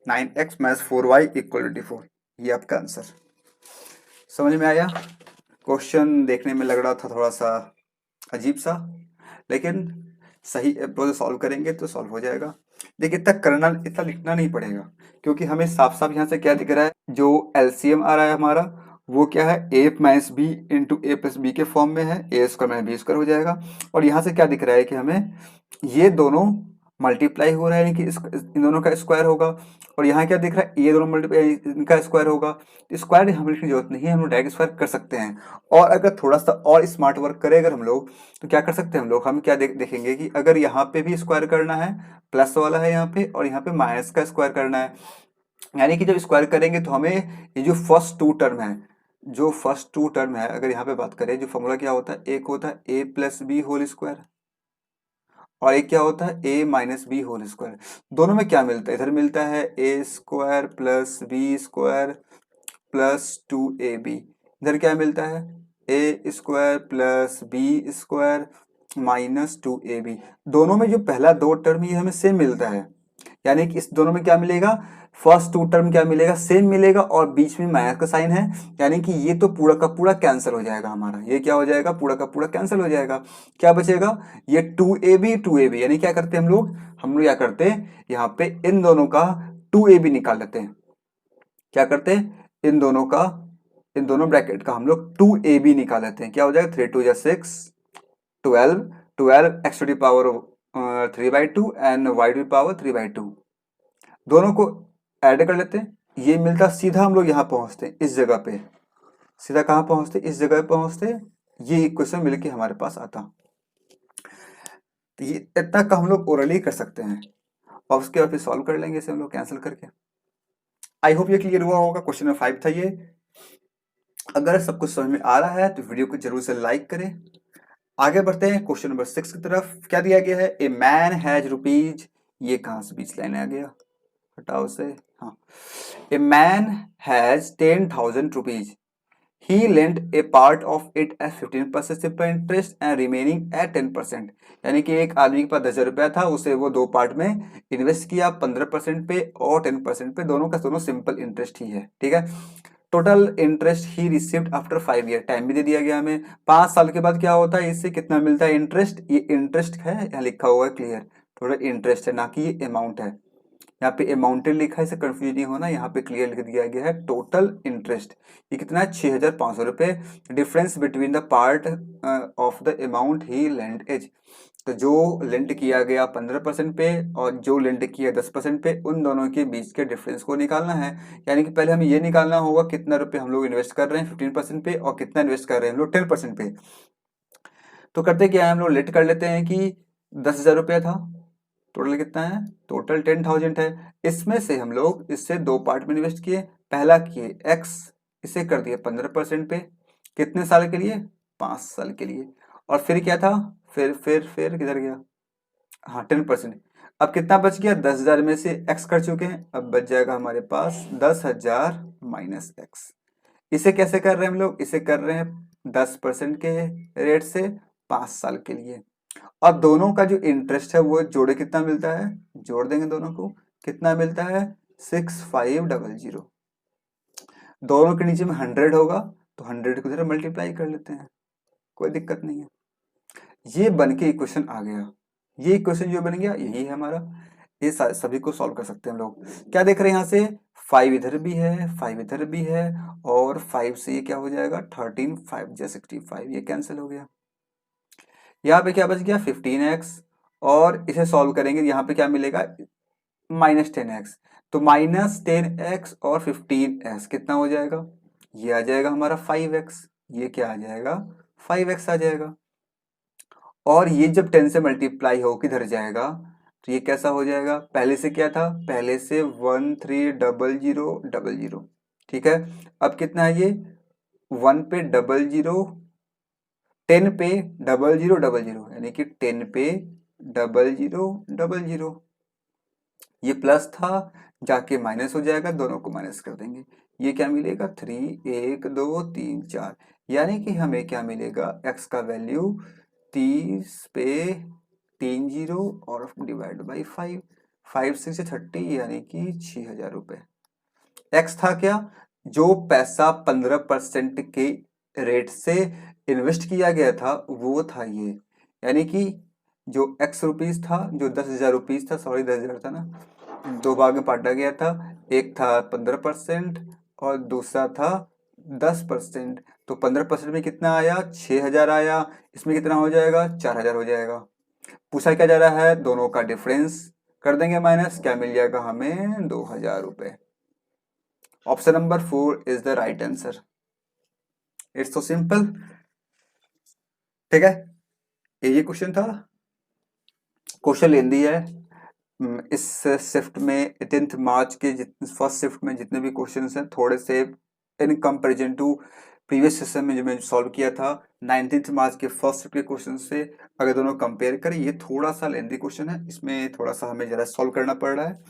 9x minus 4y equal to 24, ये आपका आंसर। समझ में आया, क्वेश्चन देखने में लग रहा था थोड़ा सा अजीब सा, लेकिन सही अप्रोच सॉल्व करेंगे तो सॉल्व हो जाएगा। देखिए इतना लिखना नहीं पड़ेगा, क्योंकि हमें साफ साफ यहाँ से क्या दिख रहा है, जो एलसीएम आ रहा है हमारा वो क्या है, a minus b into a plus b के फॉर्म में है, a square minus b square हो जाएगा। और यहाँ से क्या दिख रहा है कि हमें ये दोनों मल्टीप्लाई हो रहा है, यानी कि इन दोनों का स्क्वायर होगा, और यहाँ क्या दिख रहा है, ये दोनों मल्टीप्लाई इनका स्क्वायर होगा। स्क्वायर हमें लिखने की जरूरत नहीं है, हम लोग डायरेक्ट स्क्वायर कर सकते हैं। और अगर थोड़ा सा और स्मार्ट वर्क करें अगर हम लोग, तो क्या कर सकते हैं हम लोग, हम क्या देखेंगे कि अगर यहाँ पे भी स्क्वायर करना है, प्लस वाला है यहाँ पे, और यहाँ पे माइनस का स्क्वायर करना है, यानी कि जब स्क्वायर करेंगे तो हमें ये जो फर्स्ट टू टर्म है, अगर यहाँ पे बात करें, जो फॉर्मूला क्या होता है, एक होता है a plus b whole square, और एक क्या होता है, a minus b whole square. दोनों में क्या मिलता है, इधर मिलता है a square plus b square plus 2ab, इधर क्या मिलता है, a square plus b square minus 2ab। दोनों में जो पहला दो टर्म ये हमें सेम मिलता है, यानी कि इस दोनों में क्या मिलेगा, फर्स्ट टू टर्म क्या मिलेगा, सेम मिलेगा, और बीच में माइनस का साइन है, यानी कि ये तो पूरा का पूरा कैंसिल हो जाएगा हमारा। ये क्या हो जाएगा, पूरा का पूरा कैंसिल हो जाएगा। क्या बचेगा, ये 2ab यानी क्या करते हैं हम लोग क्या करते हैं, यहाँ पे इन दोनों का 2ab निकाल लेते हैं। क्या करते हैं, इन दोनों ब्रैकेट का हम लोग 2ab निकाल लेते हैं। क्या हो जाएगा, 3 2 6 12 x to the power 3/2 and y to the power 3/2। दोनों को ऐड कर लेते हैं, ये मिलता सीधा हम लोग यहाँ पहुंचते हैं इस जगह पे, सीधा कहाँ पहुंचते, इस जगह पे पहुंचते, ये इक्वेशन मिलके हमारे पास आता। तो ये इतना का हम लोग ओरली कर सकते हैं, और उसके बाद फिर सॉल्व कर लेंगे इसे हम लोग कैंसिल करके। आई होप ये क्लियर हुआ होगा। क्वेश्चन नंबर 5 था ये। अगर सब कुछ समझ में आ रहा है तो वीडियो को जरूर से लाइक करें। आगे बढ़ते हैं क्वेश्चन नंबर 6 की तरफ। क्या दिया गया है, ए मैन हैज रुपीज, ये कहां से बीच लाइन आ गया, हटाओ से, हाँ, a man has 10,000 rupees, he lent a part of it at 15% per interest and remaining at 10%। यानी कि एक आदमी के पास 10,000 रुपया था, उसे वो दो पार्ट में इन्वेस्ट किया, 15% पे और 10% पे, दोनों का दोनों सिंपल इंटरेस्ट ही है, ठीक है। Total interest he received after 5 year, time भी दे दिया गया हमें, 5 साल के बाद क्या होता है, इससे कितना मिलता है इंटरेस्ट, ये इंटरेस्ट है, यहाँ लिखा हुआ है क्लियर, टोटल इंटरेस्ट है, ना कि ये अमाउंट है। यहाँ पे अमाउंटेड लिखा है, इसे कंफ्यूज नहीं होना, यहाँ पे क्लियर लिख दिया गया है टोटल इंटरेस्ट। ये कितना है, 6,500 रुपए। Difference between the part of the amount he lend as, तो जो लेंड किया गया 15% पे और जो लेंड किया 10% पे, उन दोनों के बीच के डिफरेंस को निकालना है। यानी कि पहले हमें ये निकालना होगा कितना रुपए हम लोग इन्वेस्ट कर रहे हैं 15% पे, और कितना इन्वेस्ट कर रहे हैं हम लोग 10% पे। तो करते क्या है, हम लोग लेट कर लेते हैं कि 10,000 रुपया था, टोटल कितना है, टोटल 10,000 है। इसमें से हम लोग इससे दो पार्ट में इन्वेस्ट किए, पहला किए x, इसे कर दिए 15% पे, कितने साल के लिए, 5 साल के लिए। और फिर क्या था, फिर किधर गया, हाँ 10%। अब कितना बच गया, 10,000 में से x कर चुके हैं, अब बच जाएगा हमारे पास 10,000 माइनस x। इसे कैसे कर रहे हैं हम लोग, इसे कर रहे हैं 10% के रेट से 5 साल के लिए। अब दोनों का जो इंटरेस्ट है वो जोड़े कितना मिलता है, जोड़ देंगे दोनों को, कितना मिलता है 6500। दोनों के नीचे में 100 होगा, तो 100 को जरा मल्टीप्लाई कर लेते हैं, कोई दिक्कत नहीं है। ये बन के इक्वेशन आ गया, ये इक्वेशन जो बन गया यही है हमारा। ये सभी को सॉल्व कर सकते हैं हम लोग। क्या देख रहे हैं यहाँ से, 5 इधर भी है, 5 इधर भी है, और 5 से ये क्या हो जाएगा 13, 5 जा 65, ये कैंसिल हो गया। यहाँ पे क्या बच गया 15x, और इसे सॉल्व करेंगे, यहाँ पे क्या मिलेगा -10x, तो -10x और 15x कितना हो जाएगा, ये आ जाएगा हमारा 5x, ये क्या आ जाएगा 5x आ जाएगा। और ये जब 10 से मल्टीप्लाई हो किधर जाएगा, तो ये कैसा हो जाएगा, पहले से क्या था, पहले से 130000, ठीक है। अब कितना है ये 1 पे 00, 10 पे 0000, यानी कि 10 पे 0000, ये प्लस था, जाके माइनस हो जाएगा, दोनों को माइनस कर देंगे, ये क्या मिलेगा 3 1 2 3 4, यानी कि हमें क्या मिलेगा, x का वैल्यू 30 पे 3 जीरो और डिवाइड बाई 5, 5 6 30, यानी कि 6,000 रुपए। x था क्या, जो पैसा 15% के रेट से इन्वेस्ट किया गया था वो था ये, यानी कि जो x रुपीज था, जो 10,000 रुपीज था, सॉरी 10,000 था ना, दो भाग में बांटा गया था, एक था 15% और दूसरा था 10%। तो 15% में कितना आया, 6,000 आया, इसमें कितना हो जाएगा 4,000 हो जाएगा। पूछा क्या जा रहा है, दोनों का डिफरेंस कर देंगे माइनस, क्या मिल जाएगा हमें 2,000 रुपए। Option number 4 is the right answer. It's so simple, ठीक है। ये क्वेश्चन था, क्वेश्चन लेंदी है। इस शिफ्ट में 18 मार्च के फर्स्ट शिफ्ट में जितने भी क्वेश्चंस हैं थोड़े से in comparison to previous session में जो मैं सॉल्व किया था 19 मार्च के फर्स्ट शिफ्ट के क्वेश्चन से अगर दोनों कंपेयर करें, ये थोड़ा सा लेंदी क्वेश्चन है, इसमें थोड़ा सा हमें जरा सॉल्व करना पड़ रहा है।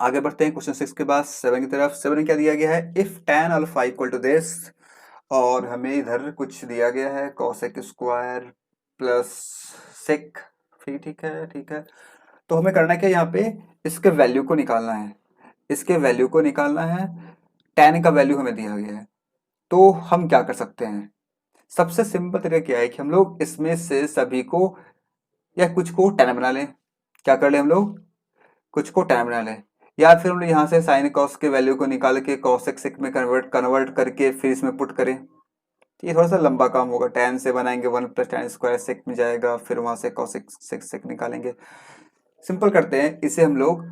आगे बढ़ते हैं क्वेश्चन 6 के बाद 7 की तरफ। 7 में क्या दिया गया है, if tan alpha equal to this, और हमें इधर कुछ दिया गया है कॉसेक स्क्वायर प्लस सेक। ठीक है ठीक है। तो हमें करना क्या यहाँ पे, इसके वैल्यू को निकालना है, इसके वैल्यू को निकालना है। tan का वैल्यू हमें दिया गया है, तो हम क्या कर सकते हैं, सबसे सिंपल तरीका क्या है कि हम लोग इसमें से सभी को या कुछ को tan बना लें। क्या कर लें हम लोग, कुछ को tan बना लें, या फिर हम लोग यहाँ से साइन कॉस के वैल्यू को निकाल के कॉसेक सेक में कन्वर्ट करके फिर इसमें पुट करें। तो ये थोड़ा सा लंबा काम होगा, tan से बनाएंगे 1 + tan² सेक में जाएगा, फिर वहां से कॉसेक सेक निकालेंगे। सिंपल करते हैं, इसे हम लोग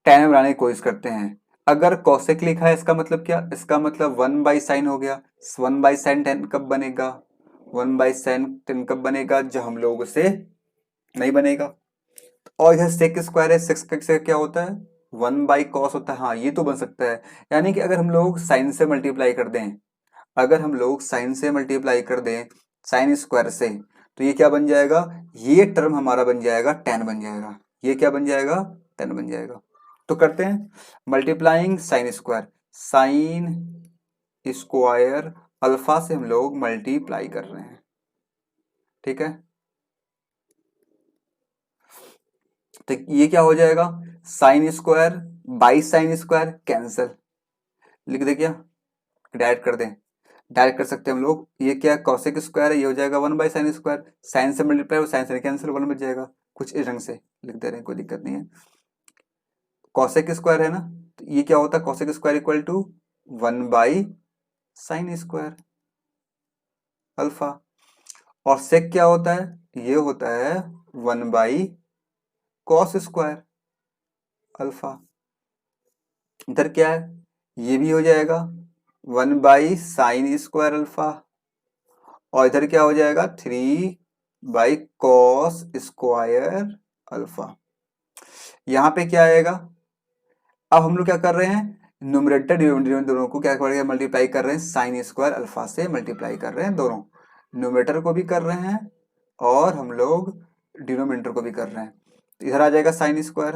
tan में बनाने की कोशिश करते हैं। अगर कॉसेक लिखा है इसका मतलब क्या, इसका मतलब 1/sin हो गया। 1/sin tan कब बनेगा, 1/sin tan कब बनेगा, जब हम लोग उसे नहीं बनेगा। और इधर सेक स्क्वायर है, सेक्स का क्या होता है 1/cos होता है। हाँ ये तो बन सकता है, यानी कि अगर हम लोग साइन से मल्टीप्लाई कर दें, अगर हम लोग साइन से मल्टीप्लाई कर दें साइन स्क्वायर से, तो ये क्या बन जाएगा, ये टर्म हमारा बन जाएगा tan बन जाएगा। ये क्या बन जाएगा, tan बन जाएगा। तो करते हैं multiplying sine square, sine square alpha से हम लोग मल्टीप्लाई कर रहे हैं। ठीक है, तो ये क्या हो जाएगा, sine square by sine square cancel, लिख दे क्या, डायरेक्ट कर दें, डायरेक्ट कर सकते हैं हम लोग। ये क्या कॉसेक स्क्वायर है, ये हो जाएगा 1/sin स्क्वायर, साइन से मल्टीप्लाई और साइन से कैंसिल 1 बच जाएगा। कुछ इस ढंग से लिख दे रहे हैं, कोई दिक्कत नहीं है। कॉसेक स्क्वायर है ना, तो ये क्या होता है, cosec square equal to 1/sin square alpha. और सेक क्या होता है, ये होता है 1/cos स्क्वायर अल्फा। इधर क्या है, ये भी हो जाएगा 1/sin स्क्वायर अल्फा, और इधर क्या हो जाएगा 3/cos स्क्वायर अल्फा। यहाँ पे क्या आएगा, अब हम लोग क्या कर रहे हैं, न्यूमरेटर डिनोमिनेटर दोनों को क्या कर रहे हैं, मल्टीप्लाई कर रहे हैं, साइन स्क्वायर अल्फा से मल्टीप्लाई कर रहे हैं, दोनों न्यूमरेटर को भी कर रहे हैं और हम लोग डिनोमिनेटर को भी कर रहे हैं। तो इधर आ जाएगा साइन स्क्वायर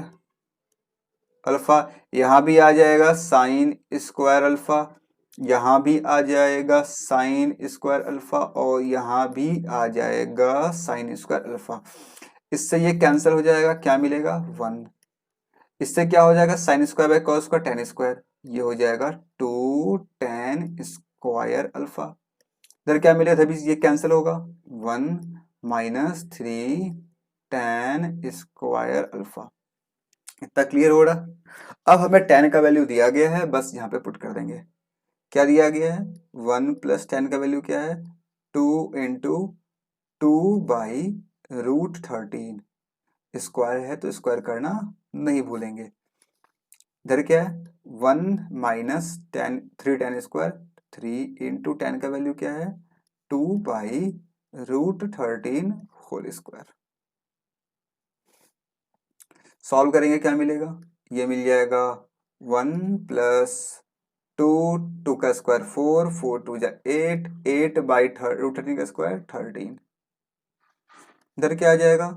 अल्फा, यहाँ भी आ जाएगा साइन स्क्वायर अल्फा, यहाँ भी आ जाएगा साइन स्क्वायर अल्फा, और यहाँ भी आ जाएगा साइन स्क्वायर अल्फा। इससे ये कैंसिल हो जाएगा, क्या मिलेगा 1। इससे क्या हो जाएगा, sine square by cos square tan square, ये हो जाएगा 2 tan स्क्वायर अल्फा। इधर क्या मिलेगा, तभी ये कैंसिल होगा 1 - 3 tan स्क्वायर अल्फा। इतना क्लियर हो रहा। अब हमें tan का वैल्यू दिया गया है, बस यहाँ पे पुट कर देंगे। क्या दिया गया है, 1 + tan का वैल्यू क्या है 2 × 2/√13। स्क्वायर है तो स्क्वायर करना नहीं भूलेंगे। इधर क्या है 1 - 3 tan स्क्वायर, 3 × tan का वैल्यू क्या है 2/√13 होल स्क्वायर। सॉल्व करेंगे क्या मिलेगा, ये मिल जाएगा 1 + 2, 2 का स्क्वायर 4, 4 2 जा 8, 8/√13 का स्क्वायर 13। इधर क्या आ जाएगा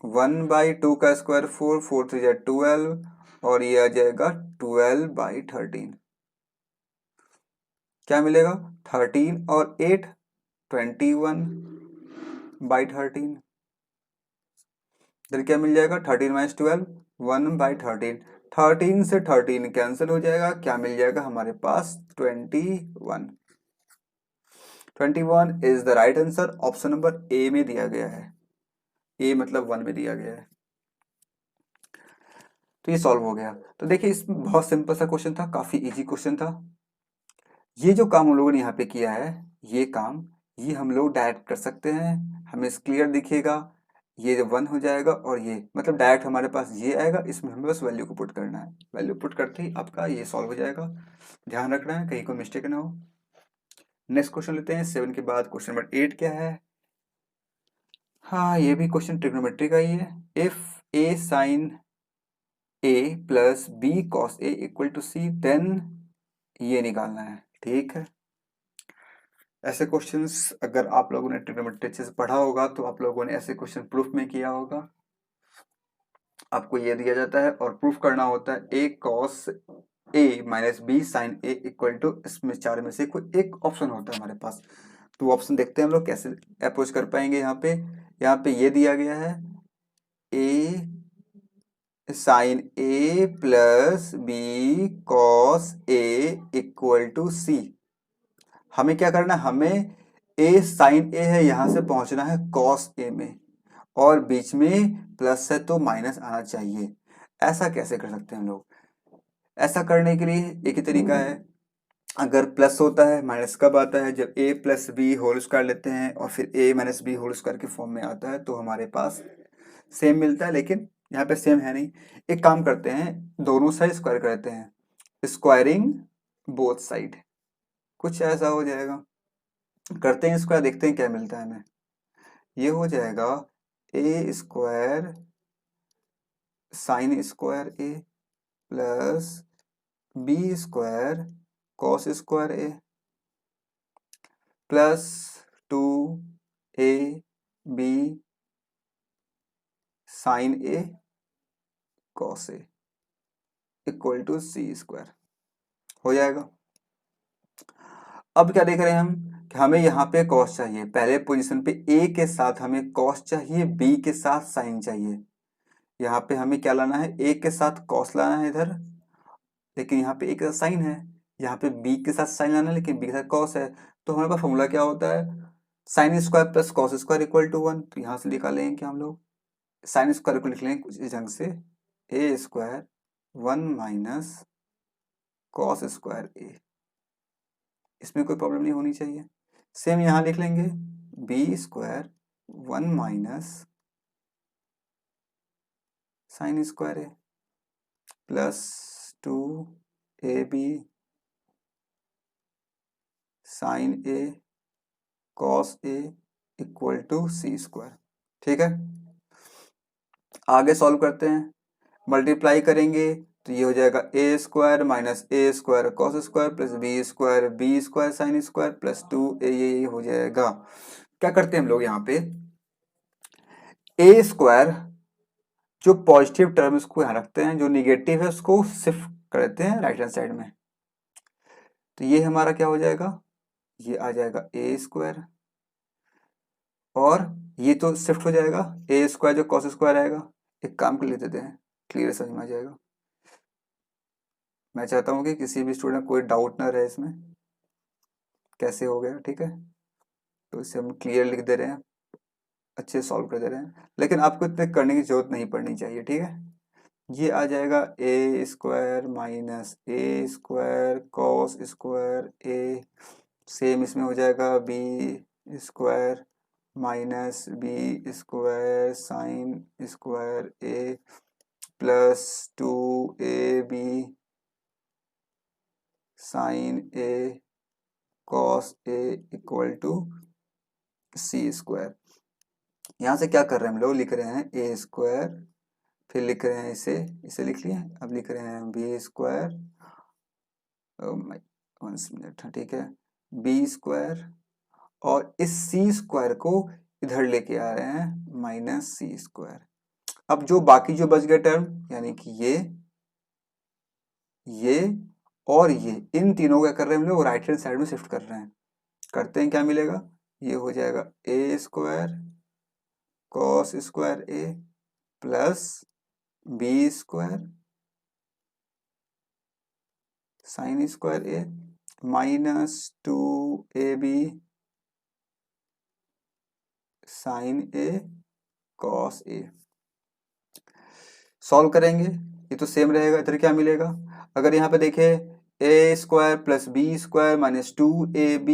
1/2 का स्क्वायर 4, 4 3 जा 12, और ये आ जाएगा 12/13। क्या मिलेगा 13 और 8 21/13। इधर क्या मिल जाएगा 13 - 12 1/13। 13 से 13 कैंसिल हो जाएगा, क्या मिल जाएगा हमारे पास 21। 21 is the right answer, option number A में दिया गया है, ए मतलब 1 में दिया गया है। तो ये सॉल्व हो गया। तो देखिए इसमें बहुत सिंपल सा क्वेश्चन था, काफी इजी क्वेश्चन था। ये जो काम हम लोगों ने यहाँ पे किया है, ये काम ये हम लोग डायरेक्ट कर सकते हैं, हमें क्लियर दिखेगा। ये 1 हो जाएगा और ये मतलब डायरेक्ट हमारे पास ये आएगा, इसमें हमें बस वैल्यू को पुट करना है, वैल्यू पुट करते ही आपका ये सॉल्व हो जाएगा। ध्यान रखना है कहीं कोई मिस्टेक ना हो। नेक्स्ट क्वेश्चन लेते हैं, 7 के बाद क्वेश्चन नंबर 8 क्या है। हाँ ये भी क्वेश्चन ट्रिग्नोमेट्री का ही है। If a sin a + b cos a = c, then ये निकालना है। ठीक है, ऐसे क्वेश्चंस अगर आप लोगों ने ट्रिग्नोमेट्री अच्छे से पढ़ा होगा तो आप लोगों ने ऐसे क्वेश्चन प्रूफ में किया होगा। आपको ये दिया जाता है और प्रूफ करना होता है a cos a minus b sine a equal to, इसमें चार में से कोई एक ऑप्शन होता है हमारे पास। तो ऑप्शन देखते हैं हम लोग कैसे अप्रोच कर पाएंगे। यहाँ पे ये दिया गया है a sine a plus b cos a equal to c. हमें क्या करना है, हमें ए साइन ए है, यहां से पहुंचना है कॉस ए में, और बीच में प्लस है तो माइनस आना चाहिए। ऐसा कैसे कर सकते हैं हम लोग? ऐसा करने के लिए एक ही तरीका है। अगर प्लस होता है, माइनस कब आता है? जब ए प्लस बी होल स्क्वायर लेते हैं और फिर ए माइनस बी होल स्क्वायर के फॉर्म में आता है तो हमारे पास सेम मिलता है, लेकिन यहाँ पे सेम है नहीं। एक काम करते हैं, दोनों साइड स्क्वायर कर देते हैं, स्क्वायरिंग बोथ साइड, कुछ ऐसा हो जाएगा। करते हैं स्क्वायर, देखते हैं क्या मिलता है हमें। ये हो जाएगा a square sine square a plus b square cos square a plus 2 a b sine a cos a equal to c square हो जाएगा। अब क्या देख रहे हैं हम कि हमें यहाँ पे कॉस चाहिए। पहले पोजीशन पे ए के साथ हमें कॉस चाहिए, बी के साथ साइन चाहिए। यहाँ पे हमें क्या लाना है, ए के साथ कॉस लाना है इधर, लेकिन यहाँ पे ए के साथ साइन है। यहाँ पे बी के साथ साइन लाना है, लेकिन बी के साथ कॉस है। तो हमारे पास फॉर्मूला क्या होता है, sine square plus cos square equal to 1। तो यहाँ से निकालेंगे क्या हम लोग, साइन स्क्वायर को लिख लेंगे कुछ इस ढंग से, ए स्क्वायर 1 माइनस कॉस स्क्वायर ए। इसमें कोई प्रॉब्लम नहीं होनी चाहिए। सेम यहाँ लिख लेंगे b square 1 minus sine square a plus 2ab sine a cos a equal to c square. ठीक है, आगे सॉल्व करते हैं। मल्टीप्लाई करेंगे तो ये हो जाएगा a square minus a square cos square plus b square sine square plus 2a, ये हो जाएगा। क्या करते हैं हम लोग यहाँ पे, ए स्क्वायर जो पॉजिटिव टर्म इसको यहाँ रखते हैं, जो निगेटिव है उसको शिफ्ट कर देते हैं राइट हैंड साइड में। तो ये हमारा क्या हो जाएगा, ये आ जाएगा ए स्क्वायर, और ये तो शिफ्ट हो जाएगा ए स्क्वायर जो कॉस स्क्वायर आएगा। एक काम कर लेते हैं, क्लियर समझ में आ जाएगा। मैं चाहता हूँ कि किसी भी स्टूडेंट कोई डाउट ना रहे इसमें कैसे हो गया। ठीक है, तो इसे हम क्लियर लिख दे रहे हैं, अच्छे सॉल्व कर दे रहे हैं, लेकिन आपको इतने करने की जरूरत नहीं पड़नी चाहिए। ठीक है, ये आ जाएगा a square minus a square cos square a, same इसमें हो जाएगा b square minus b square sine square a plus 2ab sine a cos a equal to c square. यहाँ से क्या कर रहे हैं हम लोग, लिख रहे हैं ए स्क्वायर, फिर लिख रहे हैं इसे लिख लिए, अब लिख रहे हैं बी स्क्वायर, ठीक है, बी स्क्वायर, और इस सी स्क्वायर को इधर लेके आ रहे हैं माइनस सी स्क्वायर। अब जो बाकी जो बच गए टर्म, यानी कि ये और ये, इन तीनों का कर रहे हैं हम लोग राइट हैंड साइड में शिफ्ट कर रहे हैं। करते हैं, क्या मिलेगा, ये हो जाएगा a square cos square a plus b square sine square a minus 2ab sine a cos a. Solve करेंगे, ये तो सेम रहेगा। इधर क्या मिलेगा, अगर यहाँ पे देखें a square plus b square minus 2ab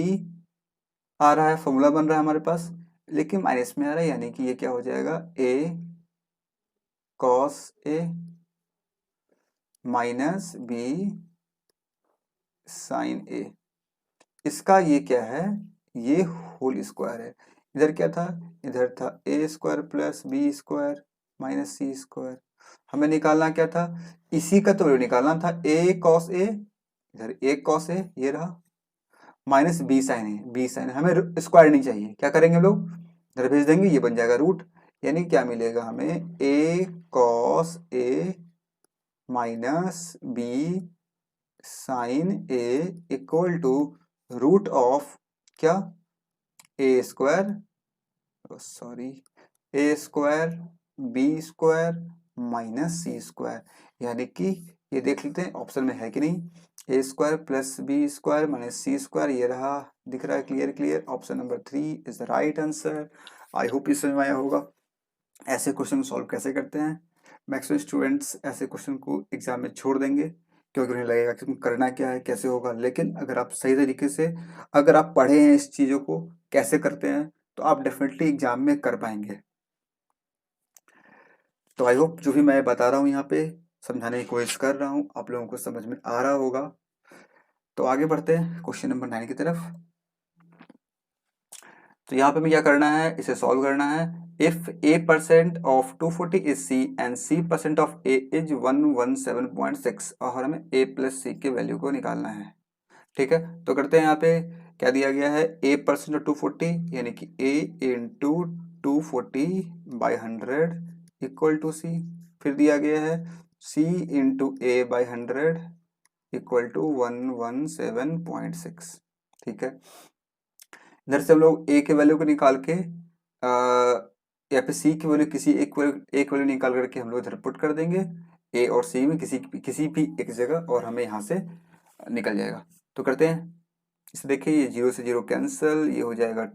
आ रहा है, फॉर्मूला बन रहा है हमारे पास, लेकिन माइनस में आ रहा है, यानी कि ये क्या हो जाएगा ए cos a minus b sine ए। इसका ये क्या है, ये होल स्क्वायर है। इधर क्या था, इधर था a square plus b square minus c square. हमें निकालना क्या था, इसी का तो निकालना था ए कॉस ए, इधर ए कॉस ए ये रहा, माइनस बी साइन ए, बी साइन हमें स्क्वायर नहीं चाहिए। क्या करेंगे हम लोग, इधर भेज देंगे, ये बन जाएगा रूट, यानी क्या मिलेगा हमें a cos a minus b sine a equal to root of क्या, a square, sorry, a square b square minus c square, यानी कि ये देख लेते हैं ऑप्शन में है कि नहीं, a square plus b square minus c square, ये रहा, दिख रहा है, clear clear, option number 3 is the right answer. I hope ये समझ में आया होगा ऐसे क्वेश्चन सॉल्व कैसे करते हैं। मैक्सिमम स्टूडेंट्स ऐसे क्वेश्चन को एग्जाम में छोड़ देंगे क्योंकि उन्हें लगेगा कि करना क्या है, कैसे होगा, लेकिन अगर आप सही तरीके से अगर आप पढ़े हैं इस चीज़ों को कैसे करते हैं तो आप डेफिनेटली एग्जाम में कर पाएंगे। तो आई होप जो भी मैं बता रहा हूँ यहाँ पे समझाने की कोशिश कर रहा हूँ आप लोगों को समझ में आ रहा होगा। तो आगे बढ़ते हैं क्वेश्चन नंबर 9 की तरफ। तो यहाँ पे हमें क्या करना है, इसे सॉल्व करना है। If a% of 240 is c and c% of a is 117.6 और हमें a प्लस c के वैल्यू को निकालना है। ठीक है, तो करते हैं, यहाँ पे क्या दिया गया है, a% ऑफ 240 यानी कि a into 240/100 equal to c, फिर दिया गया है c into a/100 equal to 117.6। ठीक है, इधर से हम लोग a के वैल्यू को निकाल के या फिर c की वैल्यू किसी एक वैल्यू निकाल करके हम लोग इधर पुट कर देंगे a और c में किसी भी एक जगह और हमें यहाँ से निकल जाएगा। तो करते हैं, इसे देखिए, ये 0 से 0 कैंसिल, ये हो जाएगा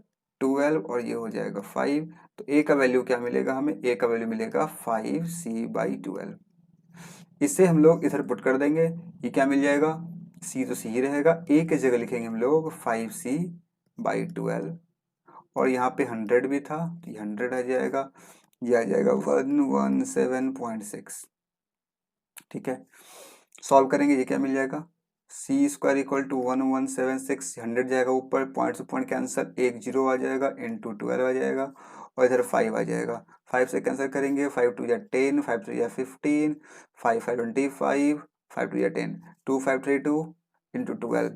12 और ये हो जाएगा 5। तो a का वैल्यू क्या मिलेगा हमें, a का वैल्यू मिलेगा 5c/12। इसे हम लोग इधर पुट कर देंगे, ये क्या मिल जाएगा, c तो c ही रहेगा, a की जगह लिखेंगे हम लोग 5c/12 और यहाँ पे 100 भी था तो ये 100 आ जाएगा, ये आ जाएगा 117.6। ठीक है, सॉल्व करेंगे, ये क्या मिल जाएगा, सी स्क्वायर इक्वल टू 1176, 100 जाएगा ऊपर, पॉइंट से पॉइंट कैंसिल, एक जीरो आ जाएगा, इंटू 12 आ जाएगा और इधर 5 आ जाएगा, 5 से कैंसिल करेंगे, 5 2 या 10, 5 3 या 15, 5 5 25, 5 2 या 10, 2 5 3 2 इंटू 12।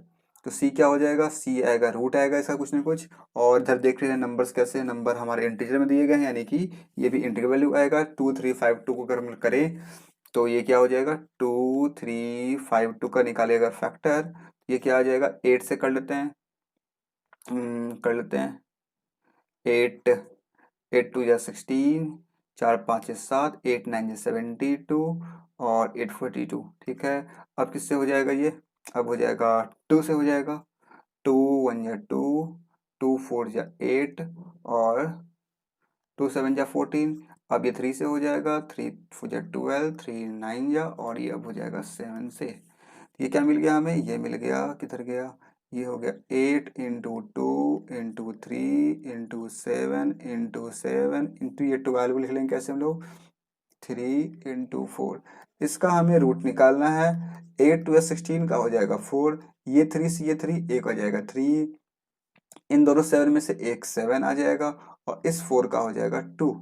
तो सी क्या हो जाएगा, सी आएगा, रूट आएगा इसका कुछ ना कुछ, और इधर देख रहे हैं नंबर्स कैसे, नंबर हमारे इंटीजर में दिए गए हैं, यानी कि ये भी इंटीजर वैल्यू आएगा। 2 3 5 2 को अगर हम करें तो ये क्या हो जाएगा, 2 3 5 2 का निकालेगा फैक्टर, ये क्या आ जाएगा, 8 से कर लेते हैं, कर लेते हैं 8 8 2 या 16, 4 5 7, 8 9 या 72 और 8 42। ठीक है, अब किससे हो जाएगा ये, अब हो जाएगा 2 से हो जाएगा, 2 1 या 2, 2 4 या 8 और 2 7 या 14। अब ये 3 से हो जाएगा, 3 4 या 12, 3 9 या, और ये अब हो जाएगा 7 से। ये क्या मिल गया हमें, ये मिल गया, किधर गया, ये हो गया 8 into 2 into 3 into 7 into 7 into ये 12 लिख लेंगे कैसे हम लोग, 3 इंटू 4। इसका हमें रूट निकालना है, 8 2 16 का हो जाएगा 4, ये 3 से ये 3 एक आ जाएगा 3, इन दोनों 7 में से एक 7 आ जाएगा और इस 4 का हो जाएगा 2,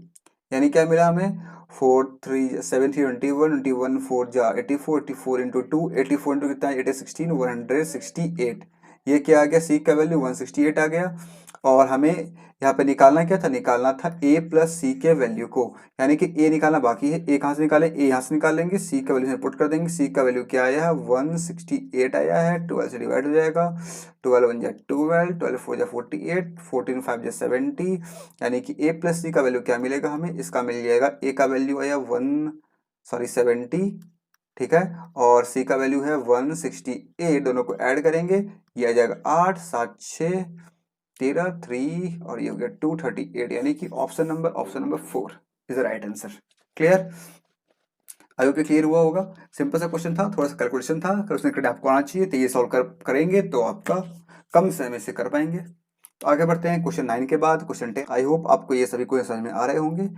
यानी क्या मिला हमें, 4 3 7 3 21 21 4 जा 84, 84 इंटू 2, 84 इंटू कितना, 8 16 168। ये क्या आ गया, सी का वैल्यू 168 आ गया। और हमें यहाँ पे निकालना क्या था, निकालना था a प्लस सी के वैल्यू को, यानी कि a निकालना बाकी है, a कहाँ से निकालें, a यहाँ से निकाल लेंगे, c का वैल्यू पुट कर देंगे, c का वैल्यू क्या आया है, 168 आया है, 12 से डिवाइड हो जाएगा, 12 1 जा 12, 12 4 जा 48, 14 5 जा 70, यानी कि a प्लस सी का वैल्यू क्या मिलेगा हमें, इसका मिल जाएगा, a का वैल्यू आया 70, ठीक है, और c का वैल्यू है 168, दोनों को ऐड करेंगे, ये आ जाएगा 8 7 6 13 3 और ये हो गया 238, यानी कि option number 4 is the right answer. Clear, I hope clear हुआ होगा। सिंपल सा क्वेश्चन था, थोड़ा सा कैलकुलेशन था, अगर उसने क्रेडिट आपको आना चाहिए तो ये सॉल्व करेंगे तो आपका कम समय से कर पाएंगे। तो आगे बढ़ते हैं क्वेश्चन 9 के बाद क्वेश्चन 10। आई होप आपको ये सभी क्वेश्चन समझ में आ रहे होंगे।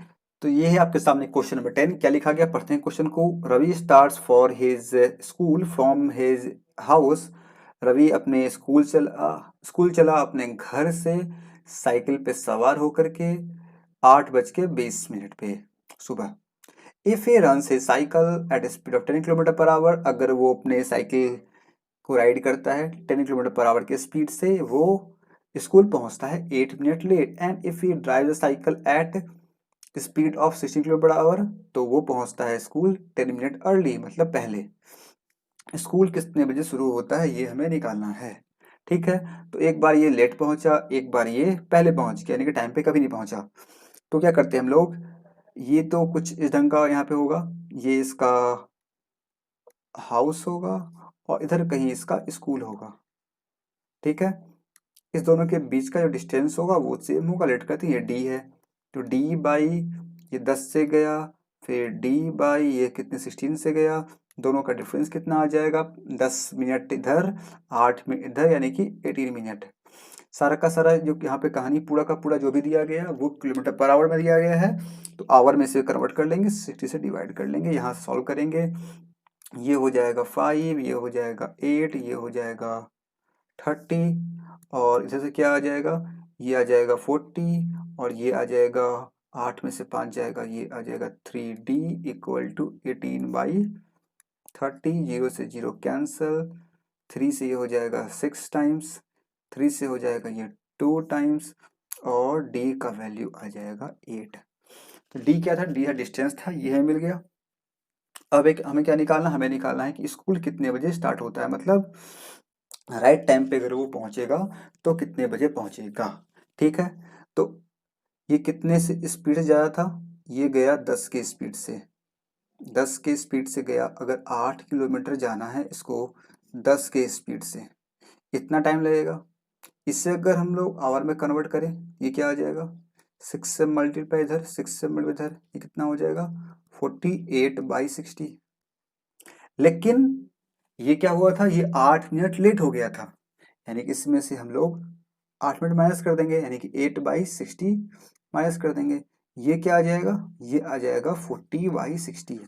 तो ये है आपके सामने क्वेश्चन नंबर 10, क्या लिखा गया, पढ़ते हैं क्वेश्चन को। Ravi starts for his school from his house. Ravi अपने स्कूल चला अपने घर से साइकिल पे सवार होकर के 8:20 पे सुबह। इफ ए रन से cycle at speed of 10 kilometre per hour, अगर वो अपने साइकिल को राइड करता है 10 किलोमीटर पर आवर के स्पीड से, वो स्कूल पहुंचता है 8 minute late. And if he drive the cycle at speed of 16 kilometre per hour, तो वो पहुंचता है स्कूल 10 मिनट अर्ली, मतलब पहले। स्कूल कितने बजे शुरू होता है ये हमें निकालना है। ठीक है, तो एक बार ये लेट पहुंचा, एक बार ये पहले पहुंच गया, यानी कि टाइम पे कभी नहीं पहुंचा। तो क्या करते हैं हम लोग, ये तो कुछ इस ढंग का यहाँ पे होगा, ये इसका हाउस होगा और इधर कहीं इसका स्कूल होगा। ठीक है, इस दोनों के बीच का जो डिस्टेंस होगा वो सेम होगा, लेट करते हैं ये डी है, तो डी बाई ये 10 से गया, फिर डी बाई ये कितने 16 से गया, दोनों का डिफरेंस कितना आ जाएगा, 10 मिनट इधर 8 मिनट इधर, यानी कि 18 मिनट। सारा का सारा जो यहाँ पे कहानी पूरा का पूरा जो भी दिया गया है वो किलोमीटर पर आवर में दिया गया है, तो आवर में से कन्वर्ट कर लेंगे, 60 से डिवाइड कर लेंगे, यहाँ सॉल्व करेंगे, ये हो जाएगा 5, ये हो जाएगा 8, ये हो जाएगा 30, और इधर से क्या आ जाएगा, ये आ जाएगा 40, और ये आ जाएगा 8 में से 5 जाएगा, ये आ जाएगा 3D इक्वल टू 18/30, 0 से 0 कैंसल, 3 से ये हो जाएगा 6 टाइम्स, 3 से हो जाएगा ये 2 टाइम्स, और डी का वैल्यू आ जाएगा 8। तो डी क्या था, डी का डिस्टेंस था, ये हमें मिल गया। अब एक हमें क्या निकालना, हमें निकालना है कि स्कूल कितने बजे स्टार्ट होता है, मतलब राइट टाइम पे अगर वो पहुंचेगा तो कितने बजे पहुंचेगा। ठीक है, तो ये कितने से स्पीड से जा रहा था, ये गया 10 की स्पीड से, 10 की स्पीड से गया, अगर 8 किलोमीटर जाना है इसको 10 की स्पीड से, इतना टाइम लगेगा। इससे अगर हम लोग आवर में कन्वर्ट करें, ये क्या आ जाएगा, 6 से मल्टीप्लाई इधर, 6 से मल्टीप्लाई इधर, ये कितना हो जाएगा 48/60। लेकिन ये क्या हुआ था, ये 8 मिनट लेट हो गया था, यानी कि इसमें से हम लोग 8 मिनट माइनस कर देंगे, यानी कि 8/60 माइनस कर देंगे, ये क्या आ जाएगा, ये आ जाएगा 40/60।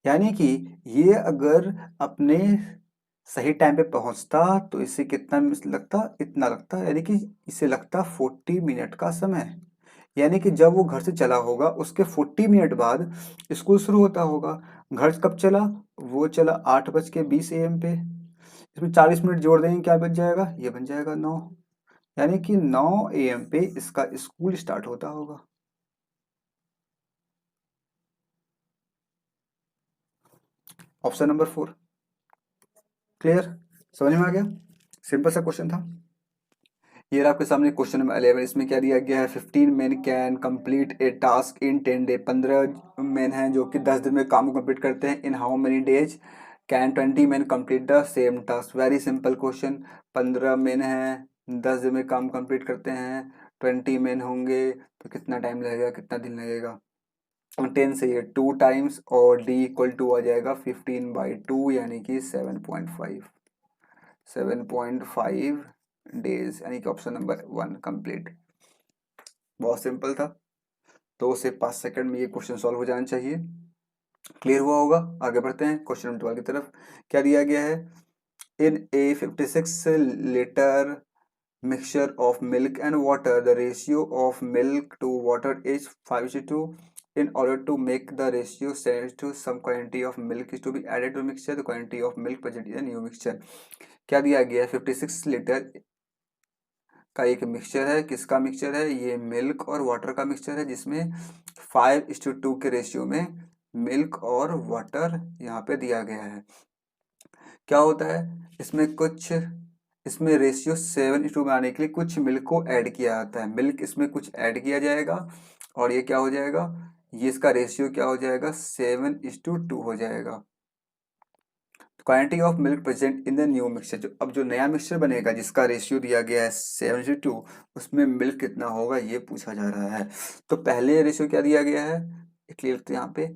यानी कि ये अगर अपने सही टाइम पे पहुंचता तो इसे कितना लगता, इतना लगता, यानी कि इसे लगता 40 मिनट का समय। यानी कि जब वो घर से चला होगा उसके 40 मिनट बाद स्कूल शुरू होता होगा। घर कब चला, वो चला 8:20 AM पे, इसमें 40 मिनट जोड़ देंगे, क्या बच जाएगा, ये बन जाएगा 9, यानी कि 9 AM पे इसका स्कूल स्टार्ट होता होगा। ऑप्शन नंबर 4 क्लियर, समझ में आ गया, सिंपल सा क्वेश्चन था। ये रहा आपके सामने क्वेश्चन नंबर 11, इसमें क्या दिया गया है, 15 man can complete A task in 10 day, 15 man हैं जो कि 10 दिन में काम को कंप्लीट करते हैं, in how many days can 20 man complete the same task. Very simple question, 15 man हैं 10 दिन में काम कंप्लीट करते हैं, 20 मैन होंगे तो कितना टाइम लगेगा, कितना दिन लगेगा, 10 से ये 2 टाइम्स, और डी इक्वल टू आ जाएगा 15/2, यानी कि 7.5 डेज, यानी कि ऑप्शन नंबर 1 कंप्लीट। बहुत सिंपल था, 2 से 5 सेकंड में ये क्वेश्चन सॉल्व हो जाना चाहिए। क्लियर हुआ होगा, आगे बढ़ते हैं क्वेश्चन नंबर 12 की तरफ। क्या दिया गया है, इन ए 56 litre mixture of milk and water, the ratio of milk to water is 5:2. In order to make the ratio set to some quantity of milk is to be added to mixture, the quantity of milk present in a new mixture। क्या दिया गया है, 56 लीटर का एक मिक्सचर है, किसका मिक्सचर है, ये मिल्क और वाटर का मिक्सचर है, जिसमें 5:2 के रेशियो में मिल्क और वाटर यहाँ पे दिया गया है। क्या होता है इसमें, कुछ इसमें रेशियो 7:2 बनाने के लिए कुछ मिल्क को ऐड किया जाता है, मिल्क इसमें कुछ ऐड किया जाएगा, और ये क्या हो जाएगा, ये इसका रेशियो क्या हो जाएगा, 7:2 हो जाएगा। Quantity of milk present in the new mixture, जो अब जो नया मिक्सचर बनेगा जिसका रेशियो दिया गया है 7:2, उसमें मिल्क कितना होगा ये पूछा जा रहा है। तो पहले रेशियो क्या दिया गया है, क्लियर, तो यहाँ पे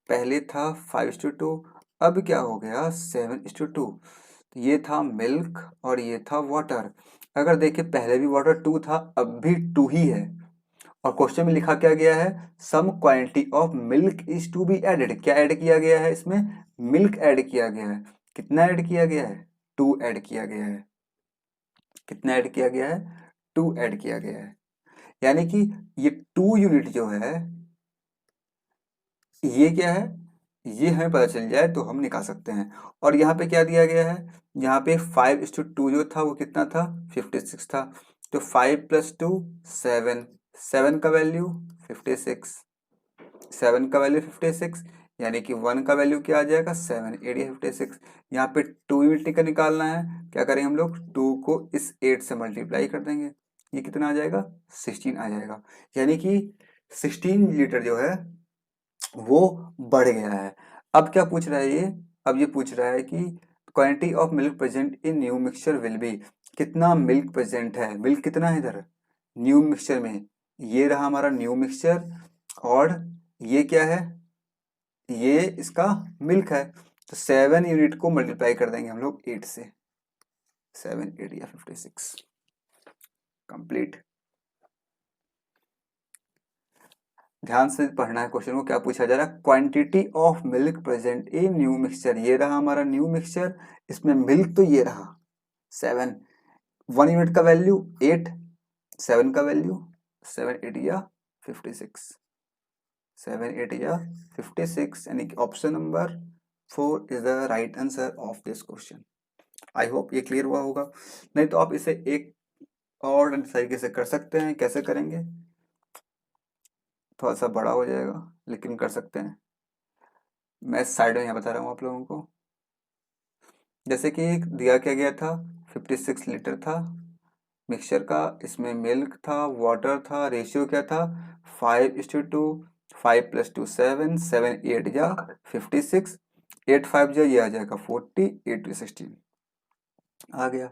पहले था 5:2, अब क्या हो गया 7:2। ये था मिल्क और ये था वाटर। अगर देखिए पहले भी वाटर 2 था, अब भी 2 ही है, और क्वेश्चन में लिखा क्या गया है, some quantity of milk is to be added. क्या ऐड किया गया है इसमें, मिल्क ऐड किया गया है। कितना ऐड किया गया है, 2 ऐड किया गया है। कितना ऐड किया गया है, 2 ऐड किया गया है। यानी कि ये 2 यूनिट जो है ये क्या है, ये हमें पता चल जाए तो हम निकाल सकते हैं। और यहाँ पे क्या दिया गया है, यहाँ पे 5:2 जो था वो कितना था, 56 था, तो 5 + 2 7, 7 का वैल्यू 56, 7 का वैल्यू 56, यानी कि 1 का वैल्यू क्या आ जाएगा 7, 8 या 56। यहाँ पे 2 यूनिट का निकालना है, क्या करेंगे हम लोग 2 को इस 8 से मल्टीप्लाई कर देंगे, ये कितना आ जाएगा 16 आ जाएगा। यानी कि 16 लीटर जो है वो बढ़ गया है। अब क्या पूछ रहा है ये, अब ये पूछ रहा है कि quantity of milk present in new mixture will be, कितना मिल्क प्रेजेंट है, मिल्क कितना है इधर न्यू मिक्सचर में, ये रहा हमारा न्यू मिक्सचर, और ये क्या है, ये इसका मिल्क है। तो 7 यूनिट को मल्टीप्लाई कर देंगे हम लोग 8 से, 7 8 या 56 कंप्लीट। ध्यान से पढ़ना है क्वेश्चन को, क्या पूछा जा रहा है, quantity of milk present in new mixture, ये रहा हमारा न्यू मिक्सचर, इसमें मिल्क तो ये रहा 7, 1 यूनिट का वैल्यू 8, 7 का वैल्यू 7 8 या 56, 7 8 या 56, यानी कि option number 4 is the right answer of this question. I hope ये क्लियर हुआ होगा, नहीं तो आप इसे एक और तरीके से कर सकते हैं। कैसे करेंगे, थोड़ा सा बड़ा हो जाएगा लेकिन कर सकते हैं। मैं साइड में यहाँ बता रहा हूँ आप लोगों को। जैसे कि दिया क्या गया था, 56 लीटर था मिक्सचर का, इसमें मिल्क था, वाटर था, रेशियो क्या था 5:2, 5 + 2 7, 7 8 या 56, 8 5 जा ये आ जाएगा 40, 8 2 16 आ गया।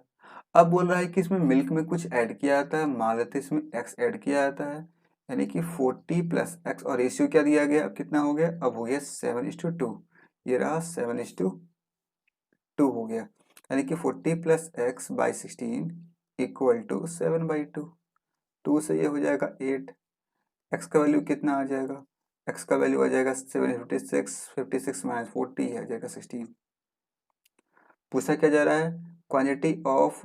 अब बोल रहा है कि इसमें मिल्क में कुछ ऐड किया जाता है, मान लेते हैं इसमें एक्स ऐड किया जाता है, यानी कि 40 + x, और रेशियो क्या दिया गया, अब कितना हो गया, अब हो गया 7:2, ये रहा 7:2 हो गया, यानी कि 40 + x/16 = 7/2, 2 से ये हो जाएगा 8, x का वैल्यू कितना आ जाएगा, x का वैल्यू आ जाएगा 756, 56 - 40 आ जाएगा 16। पूछा क्या जा रहा है, quantity of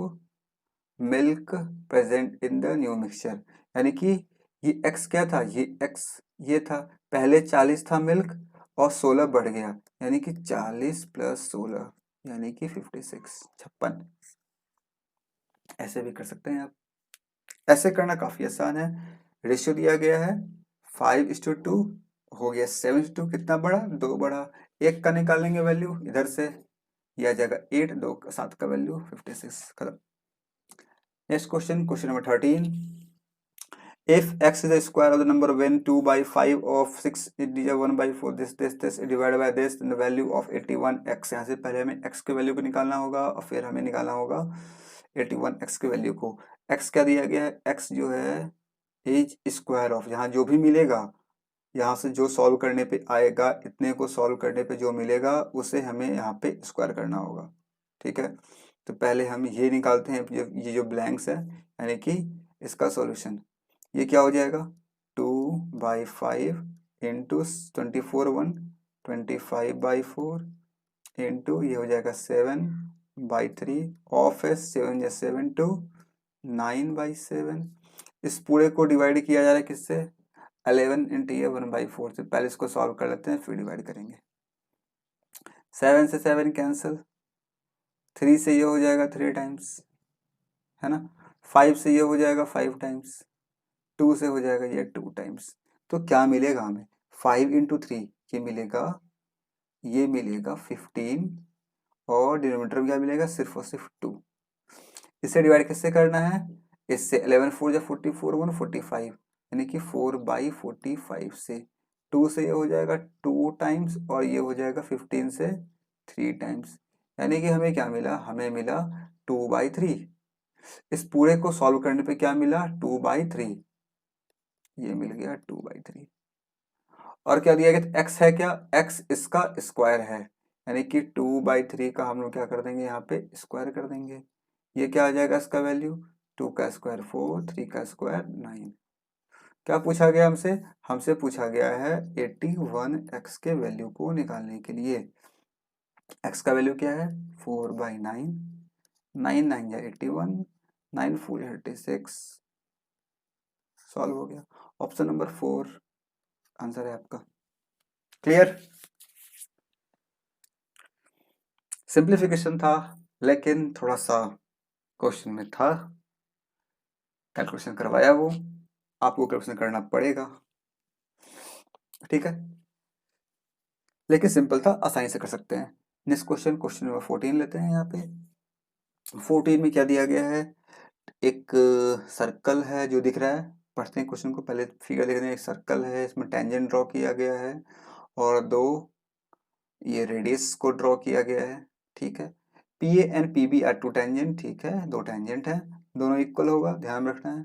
milk present in the new mixture, यानी कि ये x क्या था, ये x ये था, पहले 40 था मिल्क और 16 बढ़ गया, यानी कि 40 + 16 यानी कि 56, 56। ऐसे भी कर सकते हैं आप, ऐसे करना काफी आसान है। रेशियो दिया गया है 5:2, हो गया 7:2, कितना बढ़ा 2 बढ़ा, एक का निकालेंगे वैल्यू इधर से, यह आ जाएगा 8, 2 7 का वैल्यू 56, खत्म। Next question, question number 13, if x is the square of the number when 2/5 of 6 is 1/4 this divided by this, then the value of 81x, यहाँ से पहले हमें x के वैल्यू को निकालना होगा और फिर हमें निकालना होगा 81x के वैल्यू को। x क्या दिया गया है, x जो है इज स्क्वायर ऑफ, यहाँ जो भी मिलेगा, यहाँ से जो सॉल्व करने पे आएगा, इतने को सॉल्व करने पे जो मिलेगा उसे हमें यहाँ पे स्क्वायर करना होगा, ठीक है। तो पहले हम ये निकालते हैं, ये जो ब्लैंक्स है, यानी कि इसका सॉल्यूशन, ये क्या हो जाएगा 2/5 इंटू 24 1 25/4 इंटू ये हो जाएगा 7/3 ऑफ है 7 या 7 2 9/7। इस पूरे को डिवाइड किया जा रहा है किससे, 11 इंटू ये 1/4 से, पहले इसको सॉल्व कर लेते हैं फिर डिवाइड करेंगे। 7 से 7 कैंसिल, 3 से ये हो जाएगा 3 टाइम्स, है ना, 5 से ये हो जाएगा 5 टाइम्स, 2 से हो जाएगा ये 2 टाइम्स। तो क्या मिलेगा हमें, 5 इंटू 3 ये मिलेगा, ये मिलेगा 15, और डिनोमिनेटर में क्या मिलेगा सिर्फ और सिर्फ 2। इसे डिवाइड कैसे करना है, इससे 11 4 या 44 1 45, यानी कि 4/45 से, 2 से ये हो जाएगा 2 टाइम्स और ये हो जाएगा 15 से 3 टाइम्स, यानी कि हमें क्या मिला, हमें मिला 2/3। इस पूरे को सॉल्व करने पे क्या मिला 2/3, ये मिल गया 2/3। और क्या दिया गया, x है क्या, x इसका स्क्वायर है, यानी कि 2/3 का हम लोग क्या कर देंगे यहाँ पे स्क्वायर कर देंगे, ये क्या आ जाएगा इसका वैल्यू, 2 का स्क्वायर 4, 3 का स्क्वायर 9। क्या पूछा गया हमसे, हमसे पूछा गया है 81x के वैल्यू को निकालने के लिए। x का वैल्यू क्या है 4/9, 9 9 या 81, 9 4 या 36, सॉल्व हो गया। ऑप्शन नंबर 4 आंसर है आपका। क्लियर, सिंप्लीफिकेशन था लेकिन थोड़ा सा क्वेश्चन में था, कैलकुलेशन करवाया वो, आपको कैलकुलेशन करना पड़ेगा, ठीक है। लेकिन सिंपल था, आसानी से कर सकते हैं। नेक्स्ट क्वेश्चन, क्वेश्चन नंबर 14 लेते हैं। यहाँ पे 14 में क्या दिया गया है, एक सर्कल है जो दिख रहा है। पढ़ते हैं क्वेश्चन को, पहले फिगर देख रहे हैं। एक सर्कल है, इसमें टेंजेंट ड्रॉ किया गया है और दो ये रेडियस को ड्रॉ किया गया है, ठीक है। P A and P B are two tangent, ठीक है, दो टेंजेंट है, दोनों इक्वल होगा, ध्यान रखना है।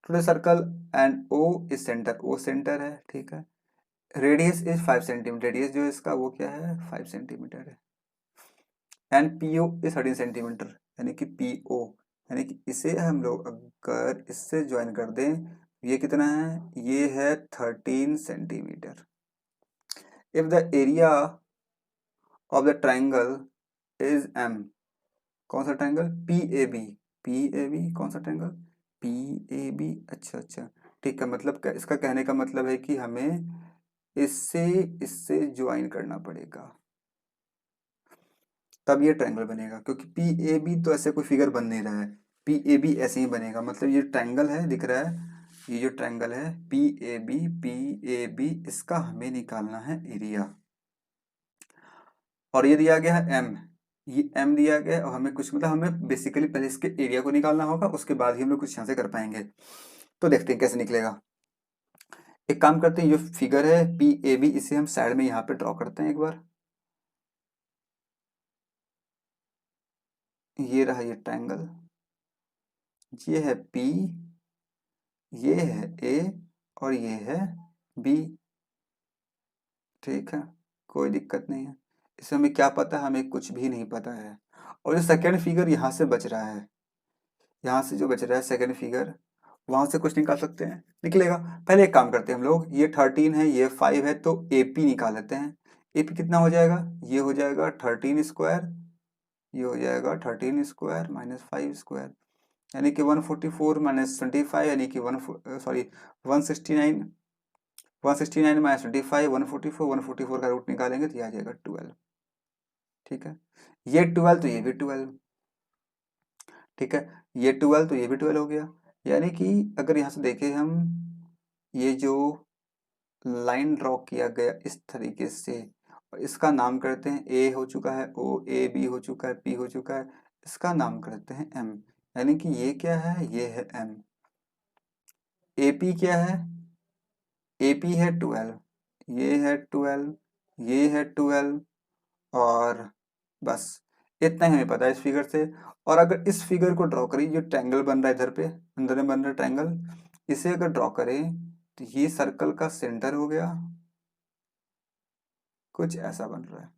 To the circle and O is centre, O centre है, ठीक है। रेडियस इज 5 सेंटीमीटर, रेडियस जो है इसका वो क्या है, 5 सेंटीमीटर है। And P O is 13 centimetre, यानी कि पी ओ, यानी कि इसे हम लोग अगर इससे ज्वाइन कर दें, ये कितना है, ये है 13 centimetre. If the area of the triangle is M, कौन सा triangle, P A B, P A B कौन सा ट्राइंगल, पी ए बी, अच्छा अच्छा, ठीक है। मतलब इसका कहने का मतलब है कि हमें इससे इससे ज्वाइन करना पड़ेगा, तब ये ट्रायंगल बनेगा। क्योंकि पी ए बी तो ऐसे कोई फिगर बन नहीं रहा है, पी ए बी ऐसे ही बनेगा। मतलब ये ट्रायंगल है, दिख रहा है, ये जो ट्रायंगल है पी ए बी, इसका हमें निकालना है एरिया। और ये दिया गया है एम, ये एम दिया गया है, और हमें कुछ मतलब हमें बेसिकली पहले इसके एरिया को निकालना होगा, उसके बाद ही हम लोग कुछ यहाँ से कर पाएंगे। तो देखते हैं कैसे निकलेगा। एक काम करते हैं, जो फिगर है पी ए बी, इसे हम साइड में यहाँ पे ड्रॉ करते हैं एक बार। ये रहा ये ट्रायंगल, ये है पी, ये है ए, और ये है बी, ठीक है, कोई दिक्कत नहीं है। इसमें हमें क्या पता है, हमें कुछ भी नहीं पता है। और जो सेकेंड फिगर यहाँ से बच रहा है, यहाँ से जो बच रहा है सेकेंड फिगर, वहां से कुछ निकाल सकते हैं, निकलेगा। पहले एक काम करते हैं हम लोग, ये 13 है, ये 5 है, तो एपी निकाल लेते हैं। एपी कितना हो जाएगा, ये हो जाएगा 13 स्क्वायर, ये हो जाएगा 13 स्क्वायर माइनस 5 स्क्वायर, यानी कि 144 माइनस 25, यानी कि 169, 169 माइनस 25, 144, 144 का रूट निकालेंगे तो ये आ जाएगा 12, ठीक है। ये 12 तो ये भी 12, ठीक है, ये 12 तो ये भी 12 हो गया। यानी कि अगर यहाँ से देखें हम, ये जो लाइन ड्रॉ किया गया इस तरीके से, और इसका नाम करते हैं ए, हो चुका है ओ, ए बी हो चुका है, पी हो चुका है, इसका नाम करते हैं एम। यानी कि ये क्या है, ये है एम। एपी क्या है, एपी है 12, ये है 12, ये है 12, और बस इतना ही हमें पता है इस फिगर से। और अगर इस फिगर को ड्रॉ करें, जो ट्रायंगल बन रहा है इधर पे, अंदर में बन रहा है ट्रायंगल, इसे अगर ड्रॉ करें तो ये सर्कल का सेंटर हो गया, कुछ ऐसा बन रहा है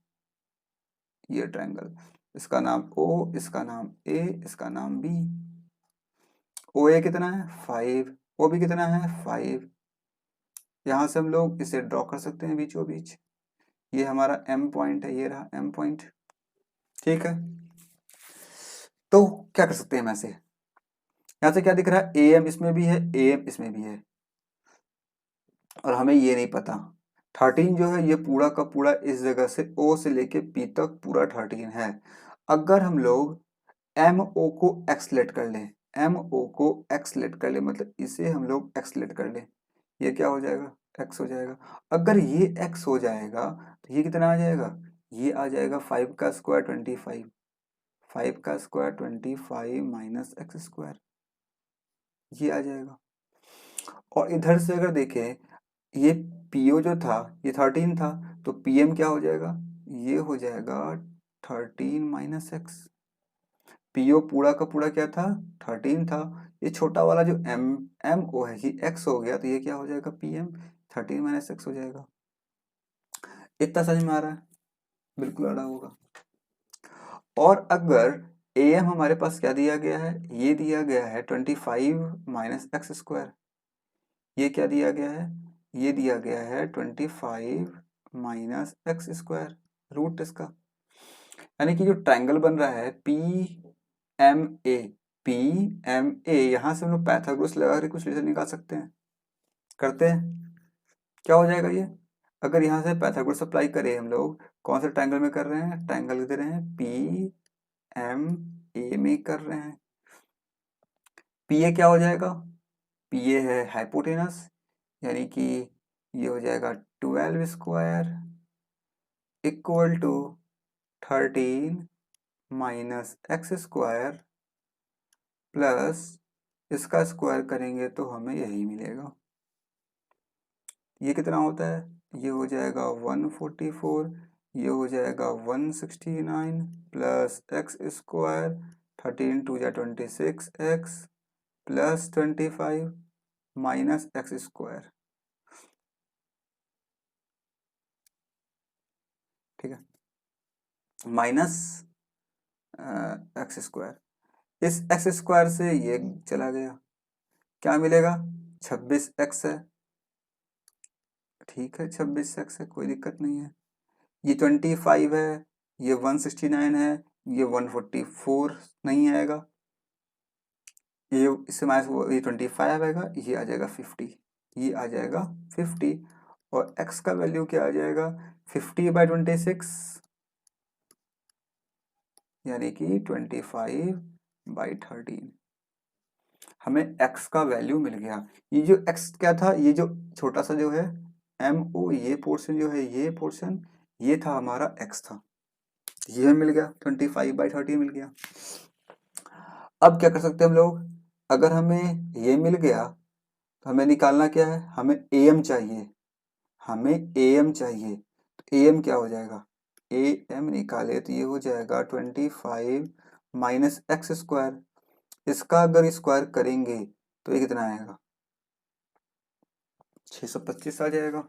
ये ट्रायंगल। इसका नाम ओ, इसका नाम ए, इसका नाम बी। ओ ए कितना है 5, ओ बी कितना है 5। यहाँ से हम लोग इसे ड्रॉ कर सकते हैं बीचों बीच। ये हमारा एम पॉइंट है, ये रहा एम पॉइंट, ठीक है। तो क्या कर सकते हैं हम ऐसे, यहाँ से क्या दिख रहा है, ए एम इसमें भी है, ए एम इसमें भी है, और हमें ये नहीं पता। 13 जो है ये पूरा का पूरा इस जगह से ओ से लेके पी तक पूरा 13 है। अगर हम लोग एम ओ को एक्सलेट कर लें, एम ओ को एक्सलेट कर लें, मतलब इसे हम लोग एक्सलेट कर लें, ये क्या हो जाएगा, एक्स हो जाएगा। अगर ये एक्स हो जाएगा तो ये कितना आ जाएगा, ये आ जाएगा 5 का स्क्वायर 25, 5 का स्क्वायर 25 माइनस एक्स स्क्वायर, ये आ जाएगा। और इधर से अगर देखें, ये पीओ जो था ये 13 था, तो पीएम क्या हो जाएगा, ये हो जाएगा 13 माइनस एक्स। पीओ पूरा का पूरा क्या था, 13 था, ये छोटा वाला जो एम एम ओ है ये एक्स हो गया, तो ये क्या हो जाएगा, पीएम 13 माइनस एक्स हो जाएगा। इतना समझ में आ रहा है, बिल्कुल आ रहा होगा। और अगर ए एम हमारे पास क्या दिया गया है, ये दिया गया है 25 माइनस एक्स स्क्वायर, ये क्या दिया गया है, ये दिया गया है 25 माइनस एक्स स्क्वायर, रूट इसका। यानी कि जो ट्रायंगल बन रहा है P M A, P M A, यहाँ से हम लोग पैथागोरस लगा के कुछ रिजल्ट निकाल सकते हैं, करते हैं। क्या हो जाएगा ये, अगर यहाँ से पैथागोरस अप्लाई करें हम लोग, कौन से ट्रायंगल में कर रहे हैं, ट्रायंगल दे रहे हैं पी एम ए में कर रहे हैं। पी ए क्या हो जाएगा, पी ए है हाइपोटेनस, यानी कि ये हो जाएगा 12 square equal to 13 minus x square plus इसका स्क्वायर करेंगे तो हमें यही मिलेगा। ये कितना होता है? ये हो जाएगा 144, ये हो जाएगा 169 प्लस एक्स स्क्वायर 13 टू या 26 x plus 25 minus x square. ठीक है, माइनस एक्स स्क्वायर। इस एक्स स्क्वायर से ये चला गया, क्या मिलेगा? 26x है। ठीक है, 26x है, कोई दिक्कत नहीं है। ये 25 है, ये 169 है, ये 144 नहीं आएगा, ये इससे माइनस ये 25 आएगा, ये आ जाएगा 50, ये आ जाएगा 50 और x का वैल्यू क्या आ जाएगा? 50/26 यानी कि 25/13। हमें x का वैल्यू मिल गया। ये जो x क्या था? ये जो छोटा सा जो है MO, ये पोर्शन जो है, ये पोर्शन, ये था हमारा x था, ये मिल गया, 25/30 मिल गया। अब क्या कर सकते हैं हम लोग? अगर हमें ये मिल गया तो हमें निकालना क्या है? हमें AM चाहिए, हमें AM चाहिए। तो AM क्या हो जाएगा? AM निकाले तो ये हो जाएगा 25 माइनस एक्स स्क्वायर। इसका अगर स्क्वायर करेंगे तो ये कितना आएगा? 625 आ जाएगा।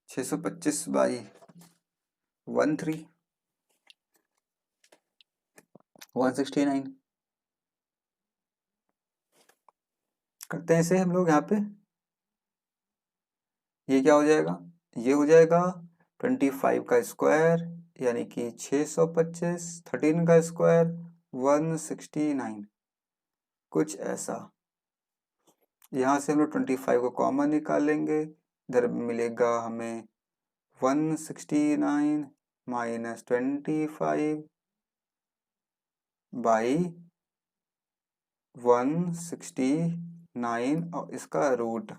625/13 169 करते हैं इसे हम लोग। यहाँ पे ये क्या हो जाएगा? ये हो जाएगा 25 का स्क्वायर यानी कि 625, 13 का स्क्वायर 169, कुछ ऐसा। यहाँ से हम लोग 25 को कॉमन निकाल लेंगे, इधर मिलेगा हमें 169 माइनस 25/169 और इसका रूट।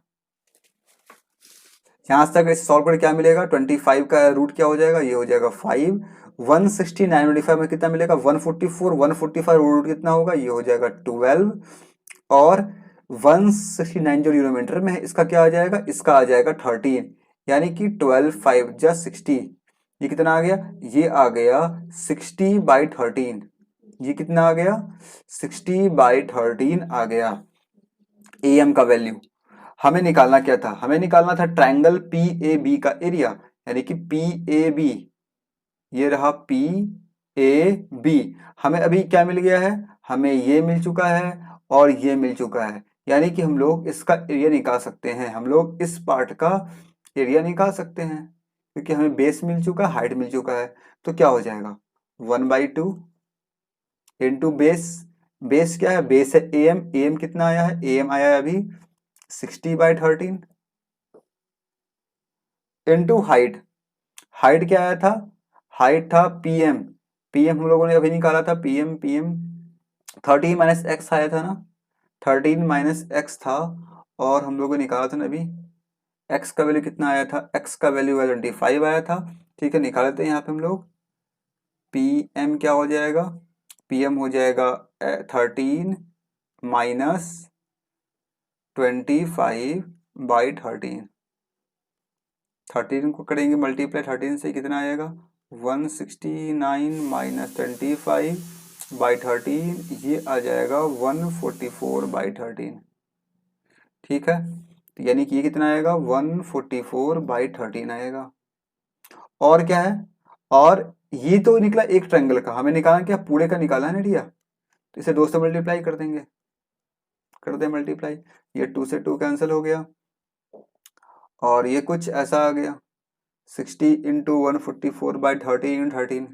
यहाँ तक इसे सॉल्व करके क्या मिलेगा? 25 का रूट क्या हो जाएगा? ये हो जाएगा 5। 169 25 में कितना मिलेगा? 144। 145 रूट कितना होगा? ये हो जाएगा 12 और 169 जो न्यूमरेटर में है इसका क्या आ जाएगा? इसका आ जाएगा 13 यानी कि 12 5 जा 60। ये कितना आ गया? ये आ गया 60/13। ये कितना आ गया? 60/13 आ गया AM का वैल्यू। हमें निकालना क्या था? हमें निकालना था ट्रायंगल PAB का एरिया, यानी कि PAB, ये रहा PAB। हमें अभी क्या मिल गया है? हमें ये मिल चुका है और ये मिल चुका है, यानी कि हम लोग इसका एरिया निकाल सकते हैं। हम लोग इस पार्ट का एरिया निकाल सकते हैं क्योंकि हमें बेस मिल चुका है, हाइट मिल चुका है। तो क्या हो जाएगा? 1/2 इंटू बेस। बेस क्या है? बेस है AM। AM कितना आया है? AM आया है अभी 60/13 इंटू हाइट। हाइट क्या आया था? हाइट था PM। PM हम लोगों ने अभी निकाला था, PM 13 माइनस एक्स आया था ना, 13 माइनस एक्स था और हम लोगों ने निकाला था ना अभी। एक्स का वैल्यू कितना आया था? एक्स का वैल्यू 25 आया था। ठीक है, निकाल लेते हैं यहाँ पे हम लोग। PM क्या हो जाएगा? PM हो जाएगा 13 माइनस 25/13। 13 को करेंगे मल्टीप्लाई 13 से, कितना आएगा? 169 माइनस 25/13, ये आ जाएगा 144/13। ठीक है, तो यानी कि ये कितना आएगा? 144/13 आएगा। और क्या है? और ये तो निकला एक ट्रायंगल का, हमें निकालना क्या? पूरे का निकाला है ना भैया, तो इसे 2 से मल्टीप्लाई कर देंगे। कर दे मल्टीप्लाई, ये 2 से 2 कैंसिल हो गया और ये कुछ ऐसा आ गया 60 इंटू 144/13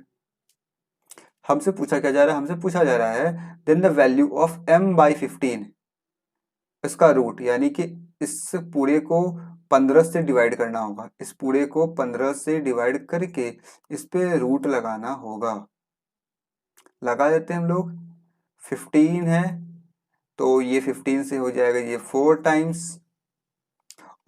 हमसे पूछा क्या जा रहा है? हमसे पूछा जा रहा है then the value of m/15, इसका रूट, यानी कि इस पूरे को 15 से डिवाइड करना होगा। इस पूरे को 15 से डिवाइड करके इस पे रूट लगाना होगा। लगा देते हैं हम लोग। 15 है तो ये 15 से हो जाएगा ये 4 टाइम्स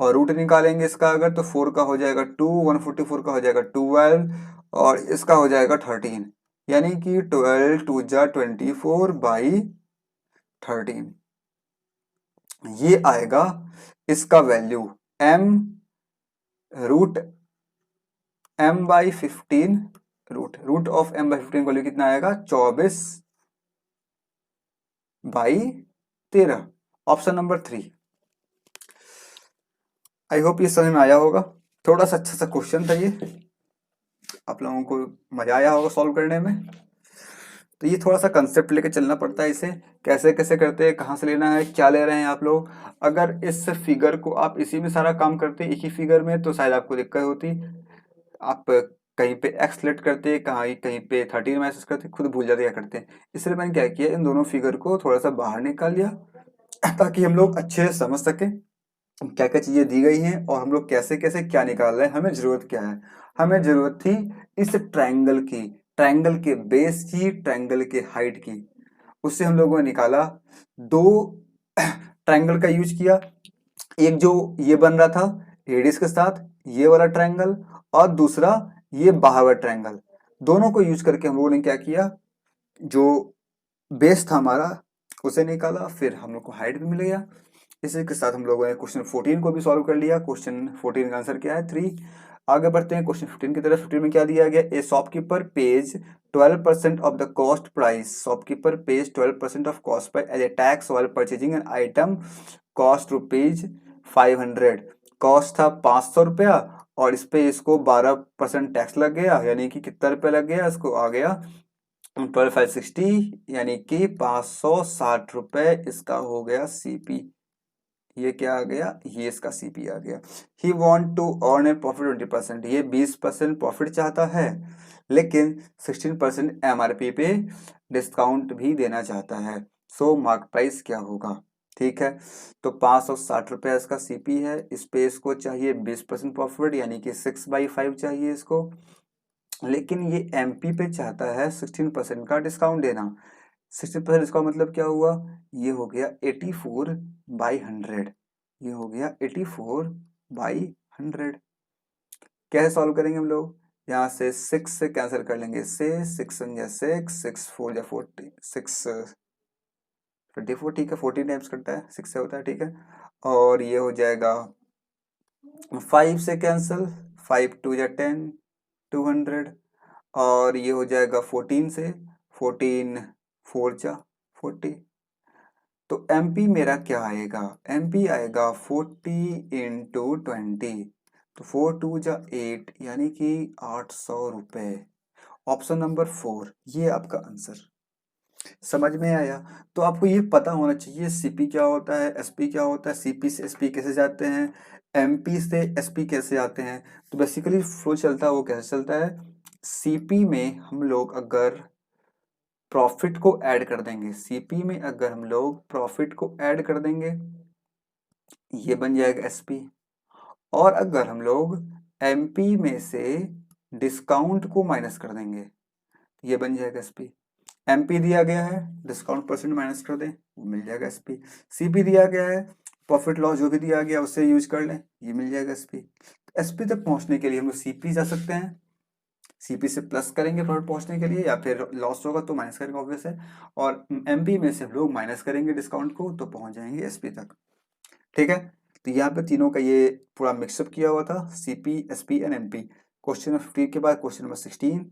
और रूट निकालेंगे इसका अगर, तो 4 का हो जाएगा 2, 144 का हो जाएगा 12 और इसका हो जाएगा 13, यानी कि 12 2 जा 24/13। ये आएगा इसका value m root m/15, root of m/15 value कितना आएगा 24/13। Option number 3। आई होप ये समझ में आया होगा। थोड़ा सा अच्छा सा क्वेश्चन था ये, आप लोगों को मजा आया होगा सॉल्व करने में। तो ये थोड़ा सा कंसेप्ट लेके चलना पड़ता है, इसे कैसे कैसे करते हैं, कहाँ से लेना है, क्या ले रहे हैं आप लोग। अगर इस फिगर को आप इसी में सारा काम करते एक ही फिगर में, तो शायद आपको दिक्कत होती। आप कहीं पे एक्स सेलेक्ट करते, कहीं कहीं पे 13 मैसेज करते, खुद भूल जाते क्या करते हैं। इसलिए मैंने क्या किया, इन दोनों फिगर को थोड़ा सा बाहर निकाल लिया ताकि हम लोग अच्छे से समझ सकें क्या क्या चीजें दी गई हैं और हम लोग कैसे कैसे क्या निकाल रहे हैं, हमें जरूरत क्या है। हमें जरूरत थी इस ट्रायंगल की, ट्रायंगल के बेस की, ट्रायंगल के हाइट की। उससे हम लोगों ने निकाला दो ट्रायंगल का यूज किया। एक जो ये बन रहा था रेडियस के साथ, ये वाला ट्रायंगल, और दूसरा ये बाहर वाला ट्रायंगल। दोनों को यूज करके हम लोगों ने क्या किया, जो बेस था हमारा उसे निकाला, फिर हम लोग को हाइट भी मिल गया। इसी के साथ हम लोगों ने क्वेश्चन 14 को भी सॉल्व कर लिया। क्वेश्चन 14 का आंसर क्या है 3। आगे बढ़ते हैं क्वेश्चन 15 की तरफ। 15 में क्या दिया गया, a shopkeeper pays 12% of the cost price, shopkeeper pays 12% of cost price as a tax while purchasing an item cost rupees 500। Cost था 500 रुपया और इस पे इसको 12% टैक्स लग गया, यानी कि कितना रुपया लग गया, इसको आ गया 12,560, यानी कि 560 रुपए इसका हो गया सीपी। ये क्या आ गया, ये इसका सीपी आ गया। He want to earn a profit 20%, ये 20% प्रॉफिट चाहता है, लेकिन 16% एमआरपी पे डिस्काउंट भी देना चाहता है। सो मार्क प्राइस क्या होगा। ठीक है, तो 560 रुपये इसका सीपी है, इस पे इसको चाहिए 20% प्रॉफिट, यानी कि 6/5 चाहिए इसको, लेकिन ये एमपी पे चाहता है 16% का डिस्काउंट देना। 16% डिस्काउंट मतलब क्या हुआ, ये हो गया 84/100, ये हो गया 84/100। कैसे सॉल्व करेंगे हम लोग, यहाँ से 6 से कैंसिल कर लेंगे, से 6 1 6, 6 4 40, 6 24, ठीक है 14 टाइम्स करता है, 6 से होता है, ठीक है। और ये हो जाएगा 5 से कैंसिल, 5 2 10, 200। और ये हो जाएगा 14 से, 14 4 जा 40। तो एमपी मेरा क्या आएगा, एमपी आएगा 40 इंटू 20, तो 4 2 जा 8, यानी कि 800 रुपये। ऑप्शन नंबर 4 ये आपका आंसर। समझ में आया। तो आपको ये पता होना चाहिए सीपी क्या होता है, एसपी क्या होता है, सीपी से एसपी कैसे जाते हैं, एमपी से एसपी कैसे आते हैं। तो बेसिकली फ्लो चलता है, वो कैसे चलता है, सीपी में हम लोग अगर प्रॉफिट को ऐड कर देंगे, सीपी में अगर हम लोग प्रॉफिट को ऐड कर देंगे, ये बन जाएगा एसपी। और अगर हम लोग एमपी में से डिस्काउंट को माइनस कर देंगे, ये बन जाएगा एसपी। एमपी दिया गया है, डिस्काउंट परसेंट माइनस कर दें, वो मिल जाएगा एसपी। सीपी दिया गया है, प्रॉफिट लॉस जो भी दिया गया उससे यूज कर लें, ये मिल जाएगा एसपी। एसपी तक पहुंचने के लिए हम लोग सीपी जा सकते हैं, सीपी से प्लस करेंगे प्रॉफिट पहुंचने के लिए, या फिर लॉस होगा तो माइनस करेंगे ऑब्वियस है। और एमपी में से हम लोग माइनस करेंगे डिस्काउंट को, तो पहुंच जाएंगे एसपी तक। ठीक है, तो यहाँ पे तीनों का ये पूरा मिक्सअप किया हुआ था, CP SP and MP. Question number 15 के बाद question number 16।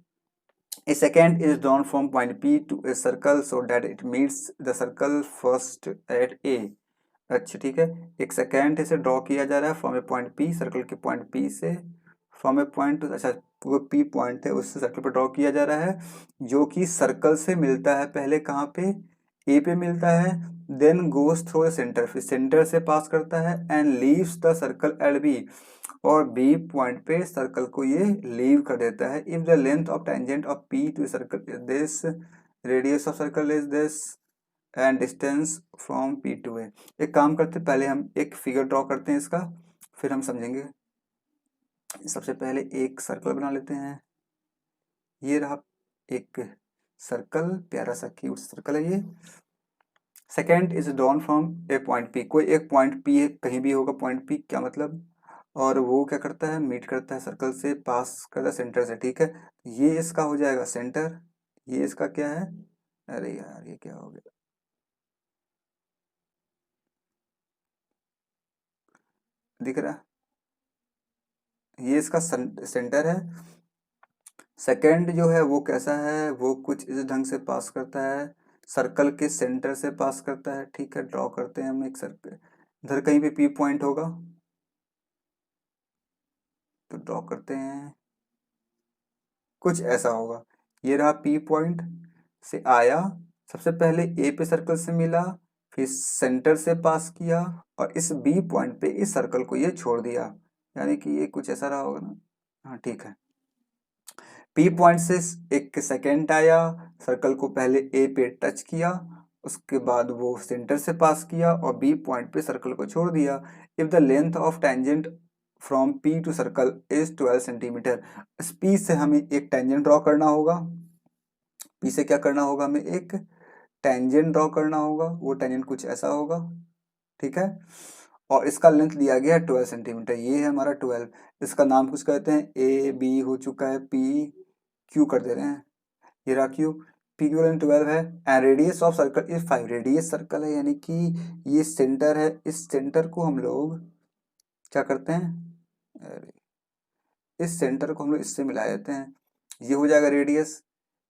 A secant is drawn from point P to a circle so that it meets the circle first at A। अच्छा ठीक है, एक सेकेंड इसे ड्रॉ किया जा रहा है from A point P, circle के पॉइंट P से, फ्रॉम ए पॉइंट, अच्छा वो P पॉइंट है उससे सर्कल पर ड्रॉ किया जा रहा है, जो कि सर्कल से मिलता है पहले कहाँ पे, A पे मिलता है, then goes through the centre, फिर सेंटर से पास करता है, and leaves the circle at B, और बी पॉइंट पे सर्कल को ये लीव कर देता है। If the length of tangent of P to circle is this, radius of circle is this, and distance from P to A. एक काम करते पहले हम एक फिगर ड्रॉ करते हैं इसका, फिर हम समझेंगे। सबसे पहले एक सर्कल बना लेते हैं, ये रहा एक सर्कल, प्यारा सा क्यूट सर्कल है ये। Second is drawn from A point P, कोई एक पॉइंट पी कहीं भी होगा, पॉइंट पी क्या मतलब, और वो क्या करता है, मीट करता है सर्कल से, पास करता है सेंटर से, ठीक है। ये इसका हो जाएगा सेंटर, ये इसका क्या है, अरे यार ये क्या हो गया, दिख रहा, ये इसका सेंटर है। सेकंड जो है वो कैसा है, वो कुछ इस ढंग से पास करता है, सर्कल के सेंटर से पास करता है, ठीक है। ड्रॉ करते हैं हम एक सर्कल, इधर कहीं पे पी पॉइंट होगा तो ड्रॉ करते हैं, कुछ ऐसा होगा। ये रहा पी पॉइंट से आया, सबसे पहले ए पे सर्कल से मिला, फिर सेंटर से पास किया, और इस बी पॉइंट पे इस सर्कल को ये छोड़ दिया, यानी कि ये कुछ ऐसा रहा होगा ना। हाँ ठीक है, पी पॉइंट से एक सेकेंड आया, सर्कल को पहले ए पे टच किया, उसके बाद वो सेंटर से पास किया और बी पॉइंट पे सर्कल को छोड़ दिया। If the length of tangent from P to circle is 12 centimetre, इस पी से हमें एक टेंजेंट ड्रॉ करना होगा, पी से क्या करना होगा, हमें एक टेंजेंट ड्रॉ करना होगा, वो टेंजेंट कुछ ऐसा होगा, ठीक है। और इसका लेंथ दिया गया है 12 सेंटीमीटर, ये है हमारा 12, इसका नाम कुछ कहते हैं, ए बी हो चुका है, पी क्यू कर दे रहे हैं, ये रहा क्यू, पी क्यू लेंथ 12 है, and radius of circle is 5, radius circle है यानी कि ये सेंटर है, इस सेंटर को हम लोग क्या करते हैं, अरे, इस सेंटर को हम लोग इससे मिला देते हैं, ये हो जाएगा रेडियस।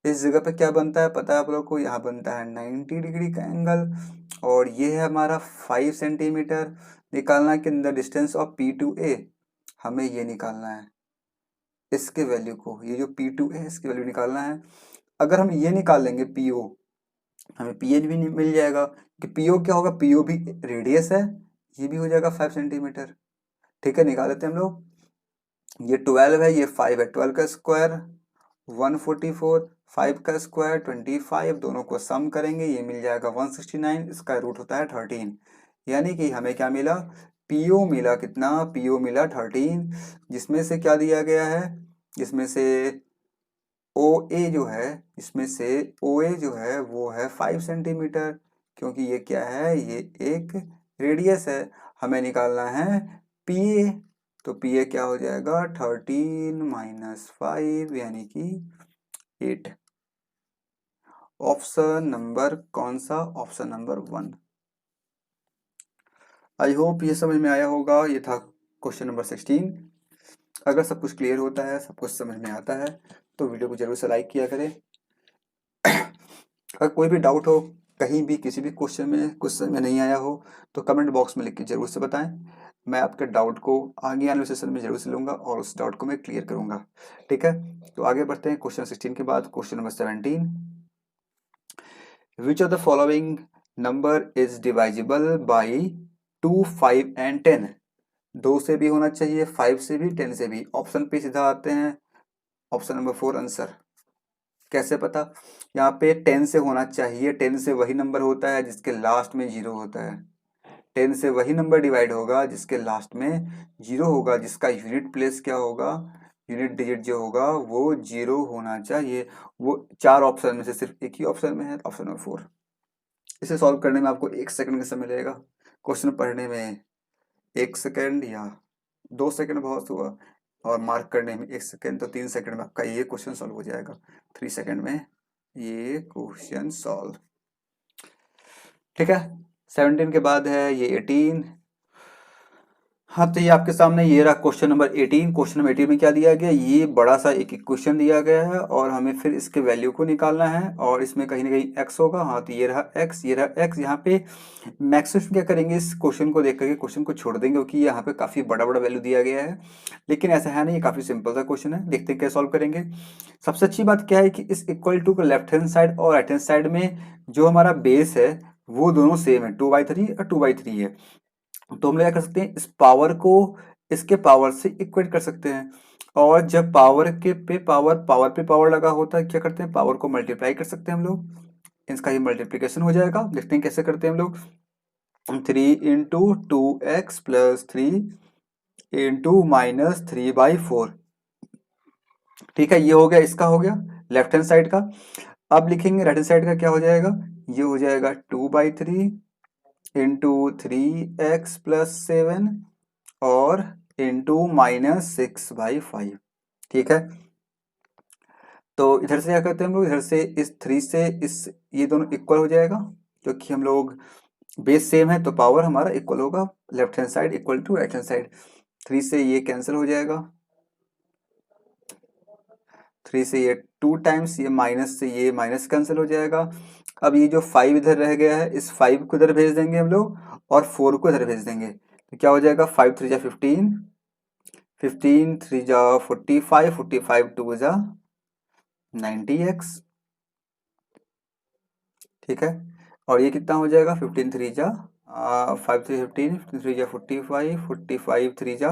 इस जगह पे क्या बनता है पता है आप लोग को, यहाँ बनता है 90 डिग्री का एंगल, और ये है हमारा 5 सेंटीमीटर। निकालना है कि the distance of P to A, हमें ये निकालना है, इसके वैल्यू को, ये जो पी टू है इसकी वैल्यू निकालना है। अगर हम ये निकाल लेंगे पी ओ, हमें पी एच भी मिल जाएगा, कि पी ओ क्या होगा, पी ओ भी रेडियस है, ये भी हो जाएगा 5 सेंटीमीटर, ठीक है। निकाल लेते हैं हम लोग, ये 12 है, ये 5 है, 12 का स्क्वायर 144, 5 का स्क्वायर 25, दोनों को सम करेंगे ये मिल जाएगा 169, इसका रूट होता है 13, यानी कि हमें क्या मिला, पीओ मिला कितना, पीओ मिला 13, जिसमें से क्या दिया गया है, जिसमें से ओ ए जो है, इसमें से ओ ए जो है वो है 5 सेंटीमीटर, क्योंकि ये क्या है, ये एक रेडियस है। हमें निकालना है पी ए, तो पी ए क्या हो जाएगा, 13 माइनस 5 यानी कि 8। ऑप्शन नंबर कौन सा, ऑप्शन नंबर 1। आई होप ये समझ में आया होगा, ये था क्वेश्चन नंबर 16। अगर सब कुछ क्लियर होता है, सब कुछ समझ में आता है, तो वीडियो को जरूर से लाइक किया करें। अगर कोई भी डाउट हो, कहीं भी किसी भी क्वेश्चन में कुछ समझ में नहीं आया हो, तो कमेंट बॉक्स में लिख के जरूर से बताएं, मैं आपके डाउट को आगे आने वाले सेशन में जरूर से लूँगा और उस डाउट को मैं क्लियर करूँगा, ठीक है। तो आगे बढ़ते हैं क्वेश्चन 16 के बाद question number 17। Which of the following number is divisible by 2, 5 and 10, 2 से भी होना चाहिए, 5 से भी, 10 से भी। ऑप्शन पे सीधा आते हैं, ऑप्शन नंबर 4 आंसर। कैसे पता, यहाँ पे 10 से होना चाहिए, 10 से वही नंबर होता है जिसके लास्ट में 0 होता है, 10 से वही नंबर डिवाइड होगा जिसके लास्ट में 0 होगा, जिसका यूनिट प्लेस क्या होगा, यूनिट डिजिट जो होगा वो 0 होना चाहिए। वो 4 ऑप्शन में से सिर्फ एक ही ऑप्शन में है, ऑप्शन नंबर 4। इसे सॉल्व करने में आपको 1 सेकंड का समय लगेगा, क्वेश्चन पढ़ने में 1 सेकंड या 2 सेकंड बहुत हुआ, और मार्क करने में 1 सेकंड, तो 3 सेकंड में आपका ये क्वेश्चन सॉल्व हो जाएगा, 3 सेकंड में ये क्वेश्चन सॉल्व, ठीक है। 17 के बाद है ये 18। हाँ, तो ये आपके सामने ये रहा क्वेश्चन नंबर 18। क्वेश्चन नंबर 18 में क्या दिया गया, ये बड़ा सा एक इक्वेशन दिया गया है और हमें फिर इसके वैल्यू को निकालना है, और इसमें कहीं ना कहीं x होगा। हाँ, तो ये रहा x, ये रहा x। यहाँ पे मैक्सिमम क्या करेंगे, इस क्वेश्चन को देख करके क्वेश्चन को छोड़ देंगे, क्योंकि यहाँ पे काफ़ी बड़ा बड़ा वैल्यू दिया गया है, लेकिन ऐसा है नहीं, ये काफ़ी सिंपल सा क्वेश्चन है, देखते हैं क्या सॉल्व करेंगे। सबसे अच्छी बात क्या है कि इस इक्वल टू को लेफ्ट हैंड साइड और राइट हैंड साइड में जो हमारा बेस है वो दोनों सेम है, 2/3 और 2/3 है। तो हम लोग क्या कर सकते हैं, इस पावर को इसके पावर से इक्वेट कर सकते हैं, और जब पावर के पे पावर पे पावर लगा होता है, क्या करते हैं, पावर को मल्टीप्लाई कर सकते हैं हम लोग, इसका ही मल्टीप्लीकेशन हो जाएगा। देखते हैं कैसे करते हैं हम लोग, 3 × 2x + 3 × -3/4, ठीक है। ये हो गया, इसका हो गया लेफ्ट हैंड साइड का। अब लिखेंगे राइट हैंड साइड का, क्या हो जाएगा, ये हो जाएगा 2/3 इंटू 3x+7 और इंटू -6/5। ठीक है, तो इधर से क्या करते हैं हम लोग, इधर से इस 3 से इस ये दोनों इक्वल हो जाएगा, क्योंकि हम लोग बेस सेम है तो पावर हमारा इक्वल होगा, left hand side equal to right hand side. 3 से ये कैंसिल हो जाएगा, 3 से ये 2 टाइम्स, ये माइनस से ये माइनस कैंसिल हो जाएगा। अब ये जो 5 इधर रह गया है, इस 5 को इधर भेज देंगे हम लोग और 4 को इधर भेज देंगे, तो क्या हो जाएगा 5 3 जा 15, 15 3 जा 45, 45 2 जा 90x। ठीक है, और ये कितना हो जाएगा 15 3 जा 5 3 15, 15 3 जा 45, 45 3 जा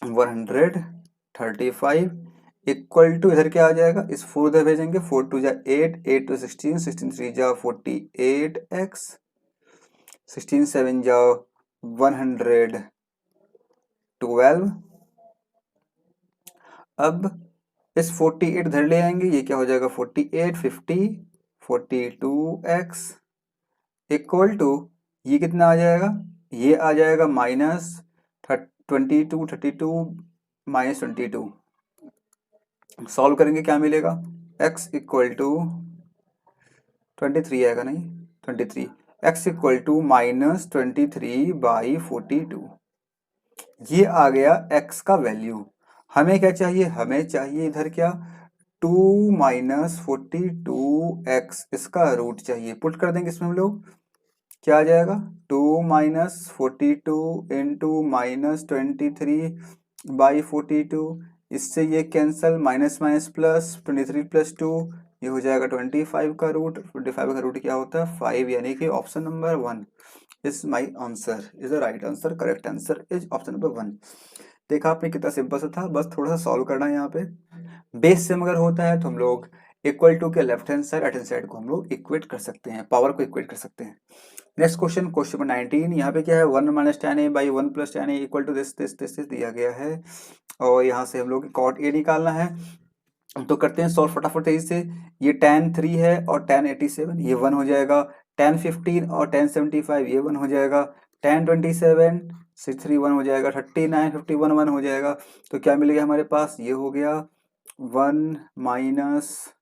135 इक्वल टू, इधर क्या आ जाएगा, इस 4 इधर भेजेंगे, 4 2 जा 8, 8 2 16, 16 3 जा 48x, 16 7 जा 112। अब इस 48 इधर ले आएंगे, ये क्या हो जाएगा 48 50 42x इक्वल टू, ये कितना आ जाएगा, ये आ जाएगा -22 32 -22। सॉल्व करेंगे क्या मिलेगा, x इक्वल टू 23 आएगा, नहीं 23, x इक्वल टू -23/42। ये आ गया x का वैल्यू। हमें क्या चाहिए, हमें चाहिए इधर क्या 2 -42x, इसका रूट चाहिए, पुट कर देंगे इसमें हम लोग, क्या आ जाएगा 2 -42 इंटू -23/42, इससे ये कैंसल, माइनस माइनस प्लस 23 + 2, ये हो जाएगा 25 का रूट। 25 का रूट क्या होता है 5, यानी कि option number 1 is my answer, is the right answer, correct answer is option number 1। देखा आपने कितना सिंपल सा था, बस थोड़ा सा सॉल्व करना है यहाँ पे। बेस सेम अगर होता है तो हम लोग इक्वल टू के left hand side right hand side को हम लोग इक्वेट कर सकते हैं, पावर को इक्वेट कर सकते हैं। नेक्स्ट क्वेश्चन, क्वेश्चन नंबर 19, यहाँ पे क्या है 1 - tan a by 1 + tan a equal to this दिया गया है, और यहाँ से हम लोग cot a निकालना है। तो करते हैं सॉल्व फटाफट तेजी से। ये tan 3 है और tan 87, ये 1 हो जाएगा। tan 15 और tan 75, ये 1 हो जाएगा। tan 27 63 1 हो जाएगा। 39 51 1 हो जाएगा। तो क्या मिलेगा हमारे पास, ये हो गया 1 minus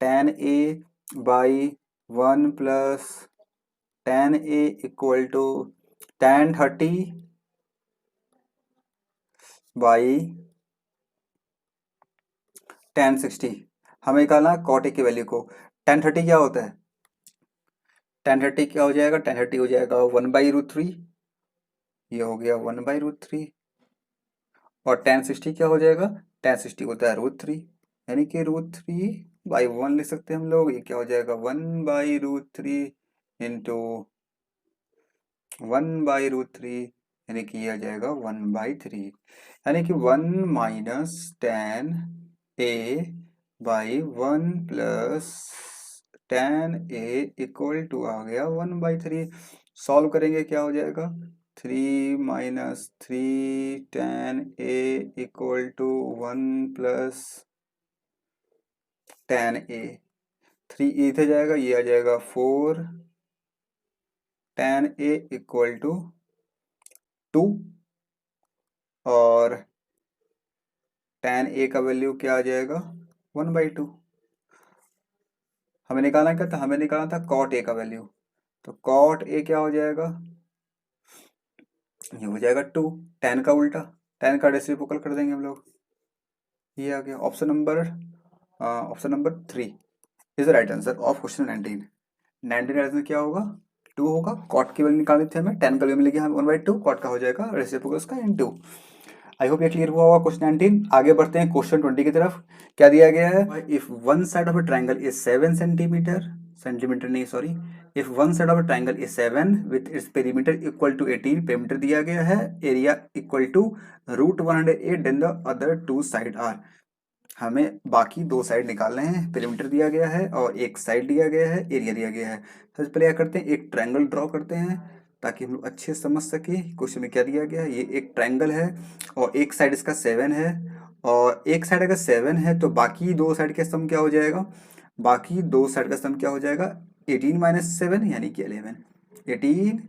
tan a by 1 plus tan a equal to tan 30 by tan 60। हमें निकालना cot a की वैल्यू को। tan 30 क्या होता है, tan 30 क्या हो जाएगा, tan 30 हो जाएगा 1/√3, ये हो गया 1/√3। और tan 60 क्या हो जाएगा, tan 60 होता है √3, यानी कि √3/1 लिख सकते हैं हम लोग। ये क्या हो जाएगा 1/√3 इंटू 1/√3, यानी कि ये आ जाएगा 1/3, यानी कि 1 minus tan a by 1 plus tan a equal to आ गया 1/3। सॉल्व करेंगे क्या हो जाएगा, 3 minus 3 tan a equal to 1 plus tan a, 3 इधर जाएगा, ये आ जाएगा 4 tan a इक्वल टू 2, और tan a का वैल्यू क्या आ जाएगा 1/2। हमें निकालना क्या था, हमें निकालना था cot a का वैल्यू। तो cot a क्या हो जाएगा, ये हो जाएगा 2, tan का उल्टा, tan का रेसिप्रोकल कर देंगे हम लोग। ये आ गया option number 3 is the right answer of question 19। 19 answer क्या होगा, 2 होगा। cot की वैल्यू निकालनी थी हमें, tan का वैल्यू मिलेगी हमें 1/2, cot का हो जाएगा रेसिप्रोकल उसका इन 2। आई होप ये क्लियर हुआ होगा क्वेश्चन 19। आगे बढ़ते हैं क्वेश्चन 20 की तरफ। क्या दिया गया है, if one side of a triangle is 7 centimetre नहीं sorry, if one side of a triangle is 7 with its perimeter equal to 18, perimeter दिया गया है, area equal to √108, then the other 2 side are. हमें बाकी 2 साइड निकालने हैं, पेरीमीटर दिया गया है और एक साइड दिया गया है, एरिया दिया गया है। सबसे पहले क्या करते हैं, एक ट्रायंगल ड्रॉ करते हैं ताकि हम लोग अच्छे से समझ सके क्वेश्चन में क्या दिया गया है। ये एक ट्रायंगल है और एक साइड इसका 7 है, और एक साइड अगर 7 है तो बाकी 2 साइड का सम क्या हो जाएगा, बाकी दो साइड का सम क्या हो जाएगा, 18 माइनस 7 यानी कि 11, 18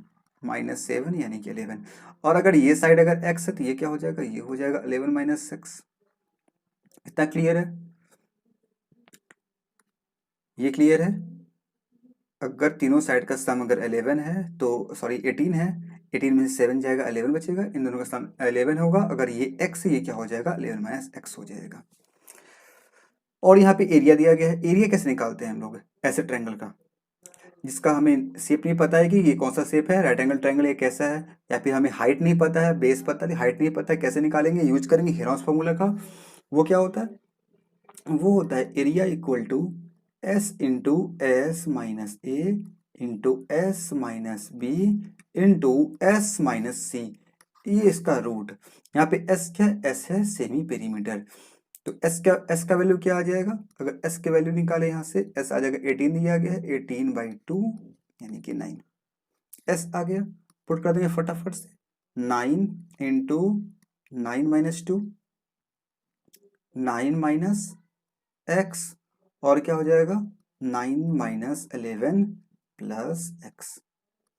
माइनस 7 यानी कि 11। और अगर ये साइड अगर x है तो ये क्या हो जाएगा, ये हो जाएगा 11 माइनस 6। इतना क्लियर है, ये क्लियर है। अगर तीनों साइड का सम अगर 11 है तो सॉरी 18 है, 18 में से 7 जाएगा, 11 बचेगा, इन दोनों का सम 11 होगा। अगर ये x है, ये क्या हो जाएगा, 11 माइनस x हो जाएगा। और यहाँ पे एरिया दिया गया है। एरिया कैसे निकालते हैं हम लोग ऐसे ट्रायंगल का, जिसका हमें शेप नहीं पता है कि ये कौन सा शेप है, राइट एंगल ट्रायंगल ये कैसा है, या फिर हमें हाइट नहीं पता है, बेस पता है, हाइट नहीं पता है, कैसे निकालेंगे, यूज करेंगे हेरोंस फॉर्मूला का। वो क्या होता है, वो होता है area equal to s into s minus a into s minus b into s minus c, ये इसका रूट। यहाँ पे एस क्या है, एस है सेमी पेरीमीटर। तो एस का वैल्यू क्या आ जाएगा, अगर एस के वैल्यू निकाले यहाँ से, एस आ जाएगा 18 दिया गया है, 18/2 यानी कि 9। एस आ गया, पुट कर देंगे फटाफट से, 9 इंटू 9 - 2, 9 माइनस एक्स, और क्या हो जाएगा 9 माइनस 11 प्लस एक्स,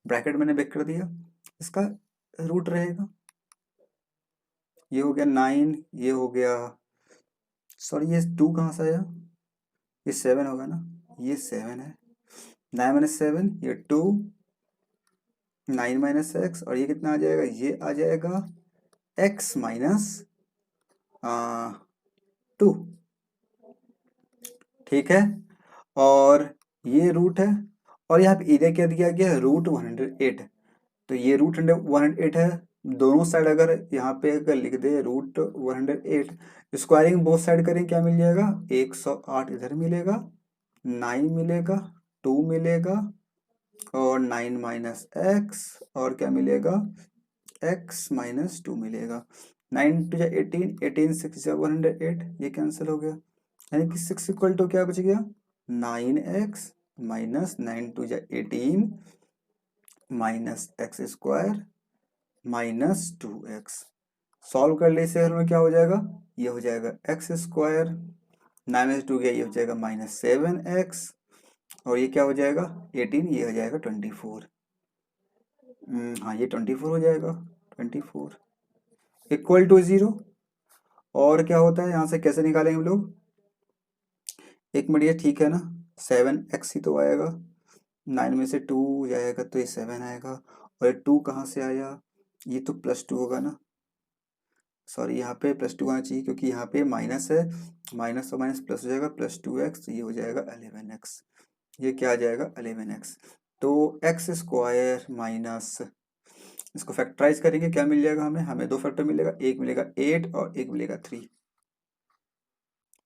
ब्रैकेट मैंने बेक कर दिया, इसका रूट रहेगा। ये हो गया 9, ये हो गया, सॉरी ये 2 कहाँ से आया, ये 7 होगा ना, ये 7 है, 9 माइनस 7 ये 2, 9 माइनस एक्स, और ये कितना आ जाएगा, ये आ जाएगा एक्स माइनस 2। ठीक है, और ये रूट है, और यहाँ पे एरिया क्या दिया गया है, रूट 108। तो ये रूट 108 है, दोनों साइड अगर यहाँ पे अगर लिख दे रूट 108, स्क्वायरिंग बोथ साइड करें क्या मिल जाएगा, 108 इधर मिलेगा, 9 मिलेगा, 2 मिलेगा, और 9 माइनस एक्स, और क्या मिलेगा, x माइनस 2 मिलेगा। 9 टू जा 18, 18 6 जा 108, ये कैंसिल हो गया, यानी कि 6 इक्वल टू क्या बच गया, 9x माइनस 9 टू जा 18 minus x square minus 2x। Solve कर ले इसे, हमें क्या हो जाएगा, ये हो जाएगा एक्स स्क्वायर, 9 - 2 गया, ये हो जाएगा -7x, और ये क्या हो जाएगा 18, ये हो जाएगा 24। हाँ ये 24 हो जाएगा, 24 इक्वल टू 0। और क्या होता है, यहाँ से कैसे निकालेंगे हम लोग, एक मिनट, ये ठीक है ना, 7x ही तो आएगा, 9 में से 2 जाएगा तो ये 7 आएगा, और ये 2 कहाँ से आया, ये तो +2 होगा ना, सॉरी यहाँ पे +2 आना चाहिए क्योंकि यहाँ पे माइनस है, माइनस और माइनस प्लस हो जाएगा, +2x, ये हो जाएगा 11x, ये क्या आ जाएगा 11x। तो एक्स स्क्वायर माइनस, इसको फैक्टराइज करेंगे क्या मिल जाएगा हमें, हमें दो फैक्टर मिलेगा, एक मिलेगा 8 और एक मिलेगा 3,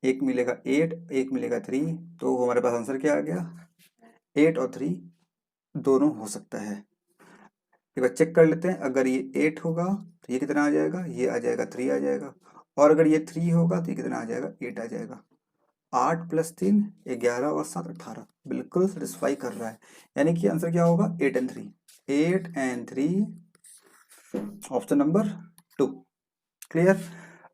एक मिलेगा 8, एक मिलेगा 3, तो हमारे पास आंसर क्या आ गया, 8 और 3 दोनों हो सकता है। एक बार चेक कर लेते हैं, अगर ये 8 होगा तो ये कितना आ जाएगा, ये आ जाएगा 3 आ जाएगा, और अगर ये 3 होगा तो ये कितना आ जाएगा, 8 आ जाएगा। 8 + 3 11 और 7 18, बिल्कुल सेटिस्फाई कर रहा है, यानी कि आंसर क्या होगा 8 और 3, 8 और 3, ऑप्शन नंबर 2। क्लियर,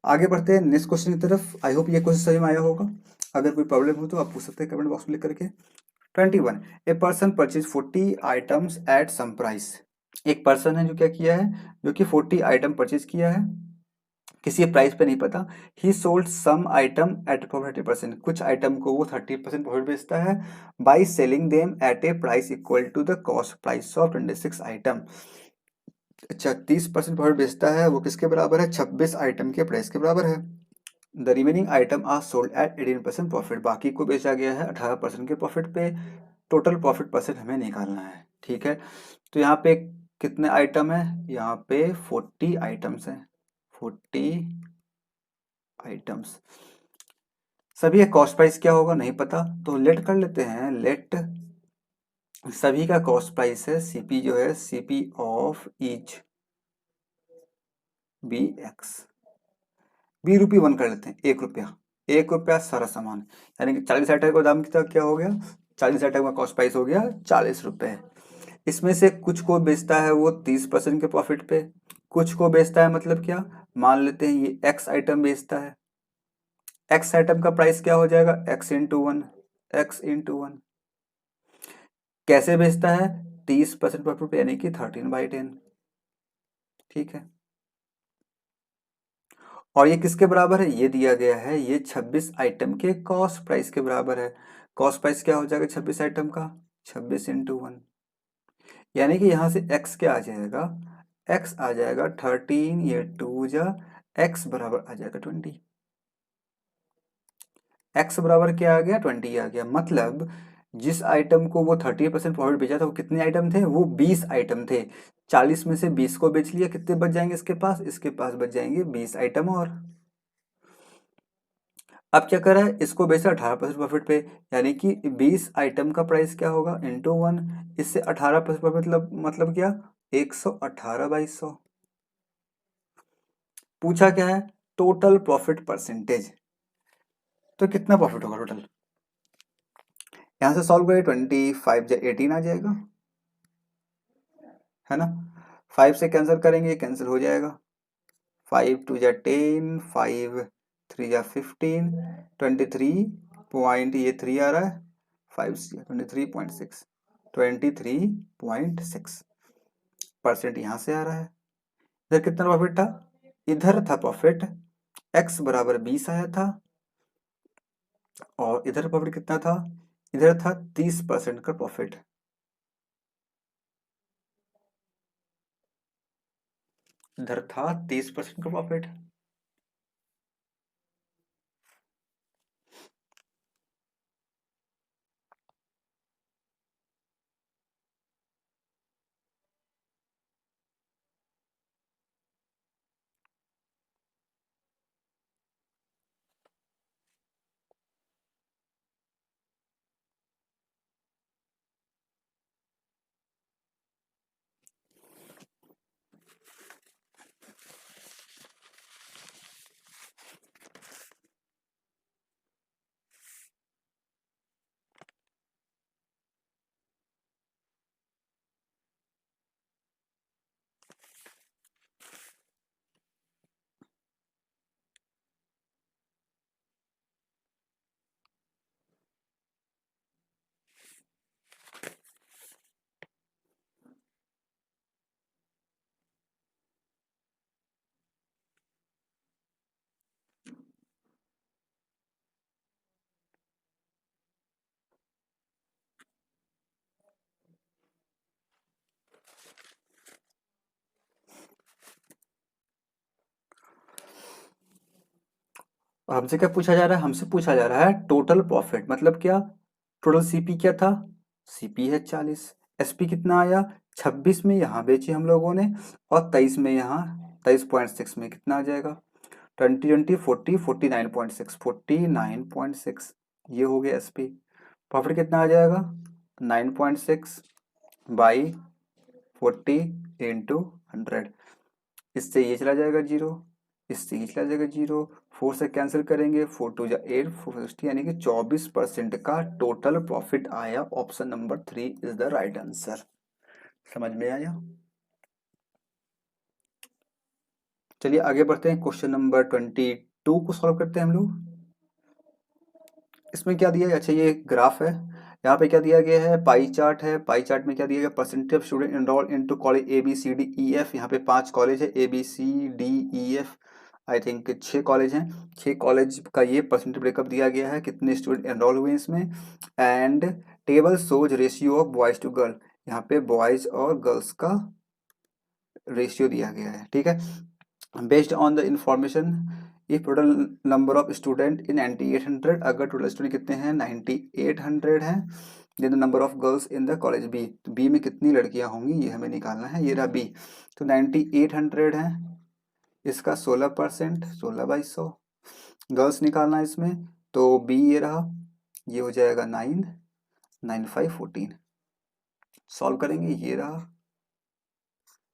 आगे बढ़ते हैं नेक्स्ट क्वेश्चन की तरफ। आई होप ये क्वेश्चन समझ में आया होगा, अगर कोई प्रॉब्लम हो तो आप पूछ सकते हैं कमेंट बॉक्स में लिख करके। 21, a person purchase 40 items at some price. एक पर्सन है जो क्या किया है, जो कि 40 आइटम परचेज किया है, किसी प्राइस पे नहीं पता। He sold some item at profit 30%, कुछ आइटम को वो 30% प्रॉफिट बेचता है, by selling them at a price equal to the cost price of 26 item. अच्छा 30% प्रॉफिट बेचता है, वो किसके बराबर है, 26 आइटम के प्राइस के बराबर है। The remaining item are sold at 18% profit, बाकी को बेचा गया है 18% के प्रॉफिट पे। टोटल प्रॉफिट परसेंट हमें निकालना है, ठीक है। तो यहाँ पे कितने आइटम है, यहाँ पे 40 आइटम्स हैं, 40 आइटम्स। सभी का कॉस्ट प्राइस क्या होगा नहीं पता, तो लेट कर लेते हैं, लेट सभी का कॉस्ट प्राइस है सीपी, जो है CP of each be x, ₹1 कर लेते हैं, ₹1, ₹1 सारा सामान, यानी कि 40 आइटम का दाम कितना क्या हो गया, 40 आइटम का कॉस्ट प्राइस हो गया ₹40। इसमें से कुछ को बेचता है वो 30% के प्रॉफिट पे, कुछ को बेचता है मतलब क्या, मान लेते हैं ये एक्स आइटम बेचता है, एक्स आइटम का प्राइस क्या हो जाएगा, x × 1, x इंटू 1। कैसे बेचता है? 30% प्रॉफिट पे, यानी कि 13/10। ठीक है, और ये किसके बराबर है? ये दिया गया है, ये 26 आइटम के कॉस्ट प्राइस के बराबर है। कॉस्ट प्राइस क्या हो जाएगा 26 आइटम का? 26 इंटू 1, यानी कि यहाँ से x क्या आ जाएगा? x आ जाएगा 13, ये 2 जा x बराबर आ जाएगा 20। x बराबर क्या आ गया? 20 आ गया। मतलब जिस आइटम को वो 30% प्रॉफिट बेचा था, वो कितने आइटम थे? वो 20 आइटम थे। 40 में से 20 को बेच लिया, कितने बच जाएंगे इसके पास? इसके पास बच जाएंगे 20 आइटम और। अब क्या कर रहा है? इसको बेचा 18% प्रॉफिट पे, यानी कि 20 आइटम का प्राइस क्या होगा? इंटू 1। इससे 18% प्रॉफिट मतलब क्या? 118/100। पूछा क्या है? Total profit percentage. तो कितना प्रॉफिट होगा टोटल? यहां से सॉल्व करें, 25 जा 18 आ जाएगा, है ना। 5 से कैंसिल करेंगे, कैंसिल हो जाएगा। 5 2 जा 10, 5 3 जा 15, 23 पॉइंट, ये 3 आ रहा है, 5 से 23.6, 23.6% यहाँ से आ रहा है। इधर कितना प्रॉफिट था? इधर था प्रॉफिट x बराबर 20 आया था, और इधर प्रॉफिट कितना था? इधर था 30% का प्रॉफिट। इधर था 30% का प्रॉफिट। और हमसे क्या पूछा जा रहा है? हमसे पूछा जा रहा है टोटल प्रॉफिट, मतलब क्या? टोटल सीपी क्या था? सीपी है 40। एसपी कितना आया? 26 में यहाँ बेचे हम लोगों ने, और 23 में यहाँ, 23.6 में कितना आ जाएगा? 20 49.6, 49.6, ये हो गया एसपी। प्रॉफिट कितना आ जाएगा? 9.6 बाई 40 इंटू 100। इससे ये चला जाएगा जीरो, इससे ये चला जाएगा जीरो, 4 से कैंसिल करेंगे, 4 2 जा 8, 460, यानी कि 24% का टोटल प्रॉफिट आया। Option number 3 is the right answer. समझ में आया? चलिए आगे बढ़ते हैं, क्वेश्चन नंबर 22 को सॉल्व करते हैं हम लोग। इसमें क्या दिया है? अच्छा, ये ग्राफ है। यहाँ पे क्या दिया गया है? पाई चार्ट है। पाई चार्ट में क्या दिया गया? Percentage of student enrol into college A B C D E F. यहाँ पे 5 कॉलेज है, A B C D E F, I think 6 college हैं। 6 कॉलेज का ये परसेंटेज ब्रेकअप दिया गया है, कितने स्टूडेंट एनरोल हुए इसमें। And table shows ratio of boys to girl, यहाँ पे बॉयज और गर्ल्स का रेशियो दिया गया है। ठीक है, based on the information, if total number of student in 9800, अगर टोटल स्टूडेंट कितने हैं? 9800 हैं। Then the number of girls in the college B, तो बी में कितनी लड़कियां होंगी ये हमें निकालना है। ये रहा बी, तो 9800 है, इसका 16%, 16/100। गर्ल्स निकालना है इसमें, तो बी ये रहा, ये हो जाएगा 9, 9 5 14। सॉल्व करेंगे, ये रहा,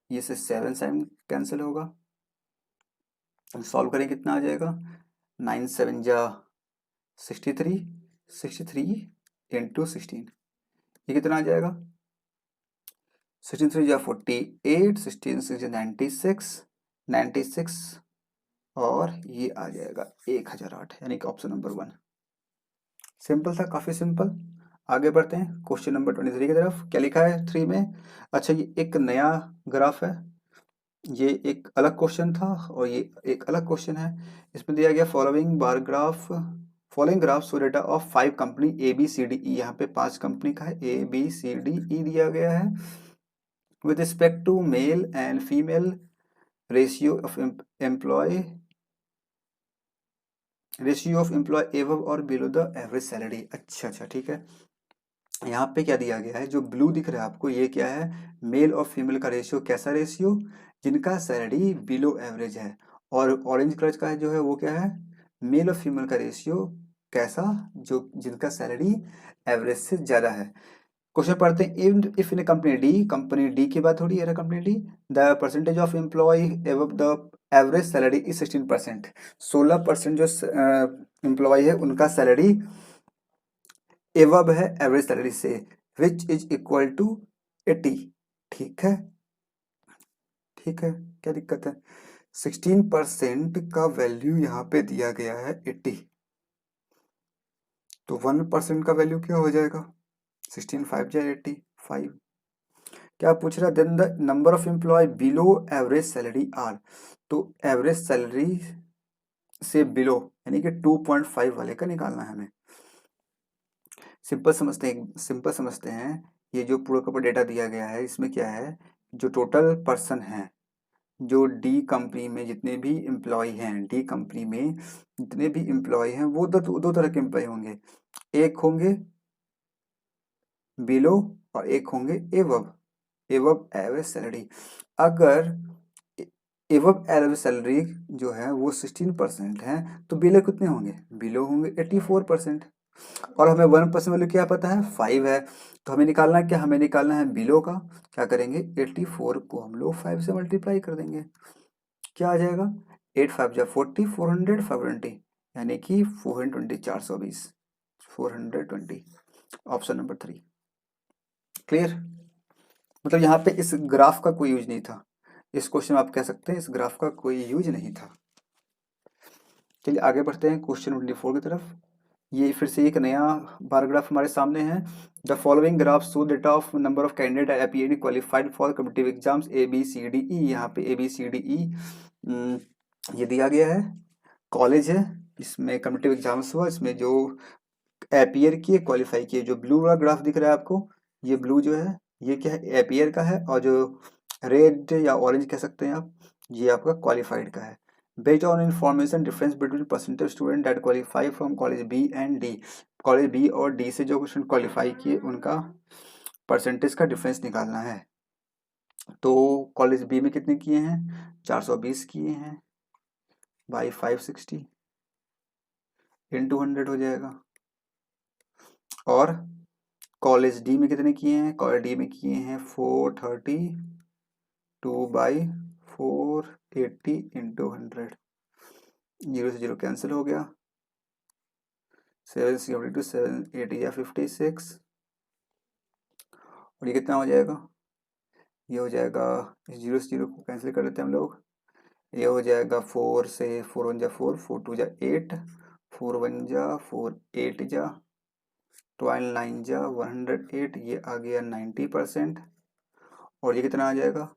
ये से 7 7 कैंसिल होगा। सॉल्व करें, कितना आ जाएगा? 9 7 जा 63, 63 इंटू 16, ये कितना आ जाएगा? 16 3 जा 48, 16 6 जा 96, 96, और ये आ जाएगा 1008, यानी कि ऑप्शन नंबर 1 सिंपल था, काफ़ी सिंपल। आगे बढ़ते हैं क्वेश्चन नंबर 23 की तरफ। क्या लिखा है 3 में? अच्छा, ये एक नया ग्राफ है, ये एक अलग क्वेश्चन था और ये एक अलग क्वेश्चन है। इसमें दिया गया following graph show data of 5 company A B C D E. यहाँ पे 5 कंपनी का है, ए बी सी डी ई दिया गया है। With respect to male and female ratio of employ above और बिलो द एवरेज सैलरी। अच्छा, ठीक है। यहाँ पे क्या दिया गया है, जो ब्लू दिख रहा है आपको, ये क्या है, मेल और फीमेल का रेशियो। कैसा रेशियो? जिनका सैलरी बिलो एवरेज है। और ऑरेंज कलर का जो है वो क्या है, मेल और फीमेल का रेशियो। कैसा? जो जिनका सैलरी एवरेज से ज्यादा है। क्वेश्चन पढ़ते हैं। इफ इन कंपनी डी की बात हो रही है, company D, the percentage of employ above the average salary is 16%। 16% जो एम्प्लॉय है उनका सैलरी एवब है एवरेज सैलरी से, विच इज इक्वल टू 80। ठीक है, ठीक है, क्या दिक्कत है? 16% का वैल्यू यहाँ पे दिया गया है 80, तो 1% का वैल्यू क्या हो जाएगा? 16 5 जा 85। क्या पूछ रहा है? Then the number of employ below average salary are. तो एवरेज सैलरी से बिलो यानी कि 2.5 वाले का निकालना है हमें। सिंपल समझते हैं। ये जो पूरा का पूरा डेटा दिया गया है, इसमें क्या है, जो टोटल पर्सन है, जो डी कंपनी में जितने भी एम्प्लॉय हैं, डी कंपनी में जितने भी एम्प्लॉय हैं, वो दो तरह के एम्प्लॉय होंगे। एक होंगे बिलो और एक होंगे एवब एवरेज सैलरी। अगर एवब एवरेज सैलरी जो है वो 16% है, तो बिलो कितने होंगे? बिलो होंगे 84%। और हमें 1% वैल्यू क्या पता है? 5 है। तो हमें निकालना है क्या? हमें निकालना है बिलो का। क्या करेंगे? 84 को हम लोग 5 से मल्टीप्लाई कर देंगे। क्या आ जाएगा? 8 5 जा 40, 400 520, यानी कि 420 420, 420। Option number 3। क्लियर? मतलब यहाँ पे इस ग्राफ का कोई यूज नहीं था। इस क्वेश्चन में आप कह सकते हैं इस ग्राफ का कोई यूज नहीं था। चलिए आगे बढ़ते हैं क्वेश्चन 24 की तरफ। ये फिर से एक नया बार ग्राफ हमारे सामने है। The following graph show data of number of candidate appearing qualified for competitive exams A B C D E. यहाँ पे ए बी सी डी ई ये दिया गया है। कॉलेज है, इसमें कॉम्पिटिटिव एग्जाम्स हुआ, इसमें जो अपीयर किए, क्वालिफाई किए। जो ब्लू वाला ग्राफ दिख रहा है आपको, ये ब्लू जो है ये क्या है? अपीयर का है। और जो रेड या ऑरेंज कह सकते हैं आप, ये आपका क्वालिफाइड का है। Based on information difference between percentage student that qualify from college B and D. College B और डी से जो क्वेश्चन क्वालिफाई किए उनका परसेंटेज का डिफरेंस निकालना है। तो कॉलेज बी में कितने किए हैं? 420 किए हैं बाई 560 इंटू 100 हो जाएगा। और कॉलेज डी में कितने किए हैं? कॉलेज डी में किए हैं 432 बाई 480 इंटू 100। 0 से 0 कैंसिल हो गया। 7 72 7 8 या 56। और ये कितना हो जाएगा? ये हो जाएगा, 0 से 0 को कैंसिल कर देते हैं हम लोग। ये हो जाएगा 4 से 4 1 जा 4, 4 2 जा 8, 4 1 जा 4 8 जा 12 9 जा 108। ये आ गया 90%। और ये कितना आ जाएगा?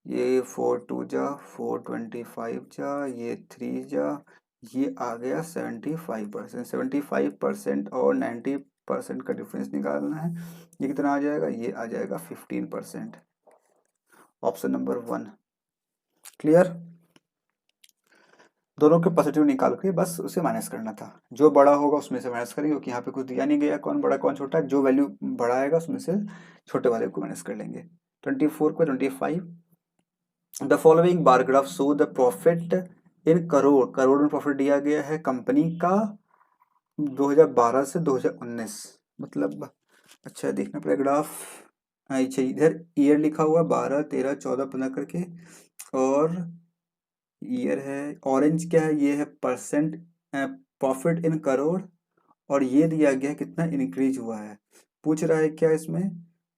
ये 4 2 जा 425 जा, ये 3 जा, ये आ गया 75%। 75% और 90% का डिफरेंस निकालना है। ये कितना आ जाएगा? ये आ जाएगा 15%। Option number 1। क्लियर? दोनों के पॉजिटिव निकाल के बस उसे माइनस करना था। जो बड़ा होगा उसमें से माइनस करेंगे, क्योंकि यहाँ पे कुछ दिया नहीं गया कौन बड़ा कौन छोटा। जो वैल्यू बड़ा आएगा उसमें से छोटे वाले को माइनस कर लेंगे। 24 को 25। The following bar graph show the profit in crore में प्रॉफिट दिया गया है कंपनी का 2012 से 2019। मतलब अच्छा देखना पड़ेगा ग्राफ। अच्छा, इधर ईयर लिखा हुआ 12 13 14 15 करके, और ईयर है ऑरेंज क्या है, ये है परसेंट प्रॉफिट इन करोड़। और ये दिया गया कितना इंक्रीज हुआ है। पूछ रहा है क्या इसमें?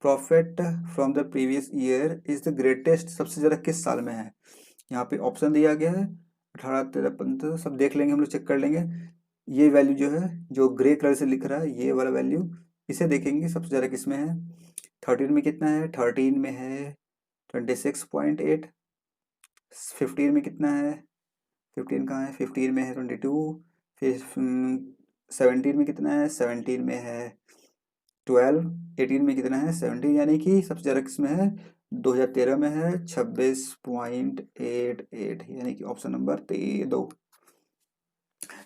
Profit from the previous year is the greatest, सबसे ज़्यादा किस साल में है। यहाँ पे ऑप्शन दिया गया है 18 13 15, सब देख लेंगे हम लोग, चेक कर लेंगे। ये वैल्यू जो है, जो ग्रे कलर से लिख रहा है ये वाला वैल्यू, इसे देखेंगे सबसे ज़्यादा किसमें है। 13 में कितना है, 13 में है 26.8। 15 में कितना है, 15 कहाँ है, 15 में है 22। फिर 17 में कितना है, 17 में है 12। 18 में कितना है 17, यानी कि सबसे ज़्यादा किसमें है, 2013 में है 26.88, यानी कि ऑप्शन नंबर 2।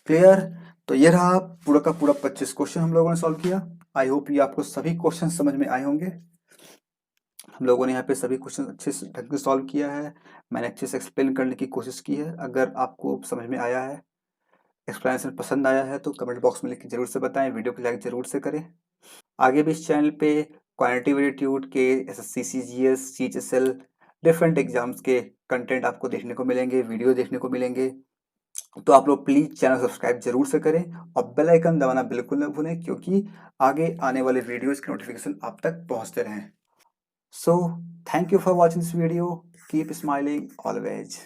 क्लियर। तो ये रहा पूरा का पूरा 25 क्वेश्चन हम लोगों ने सॉल्व किया। आई होप ये आपको सभी क्वेश्चन समझ में आए होंगे। हम लोगों ने यहाँ पे सभी क्वेश्चन अच्छे से ढंग से सॉल्व किया है। मैंने अच्छे से एक्सप्लेन करने की कोशिश की है। अगर आपको समझ में आया है, एक्सप्लेनेशन पसंद आया है, तो कमेंट बॉक्स में लिख के जरूर से बताएं, वीडियो को लाइक जरूर से करें। आगे भी इस चैनल पे क्वांटिटेटिव एप्टीट्यूड के, SSC, CGS, CHSL, different exams के कंटेंट आपको देखने को मिलेंगे, वीडियो देखने को मिलेंगे। तो आप लोग प्लीज चैनल सब्सक्राइब जरूर से करें और बेल आइकन दबाना बिल्कुल ना भूलें, क्योंकि आगे आने वाले वीडियोस के नोटिफिकेशन आप तक पहुंचते रहें। So thank you for watching this video. Keep smiling always.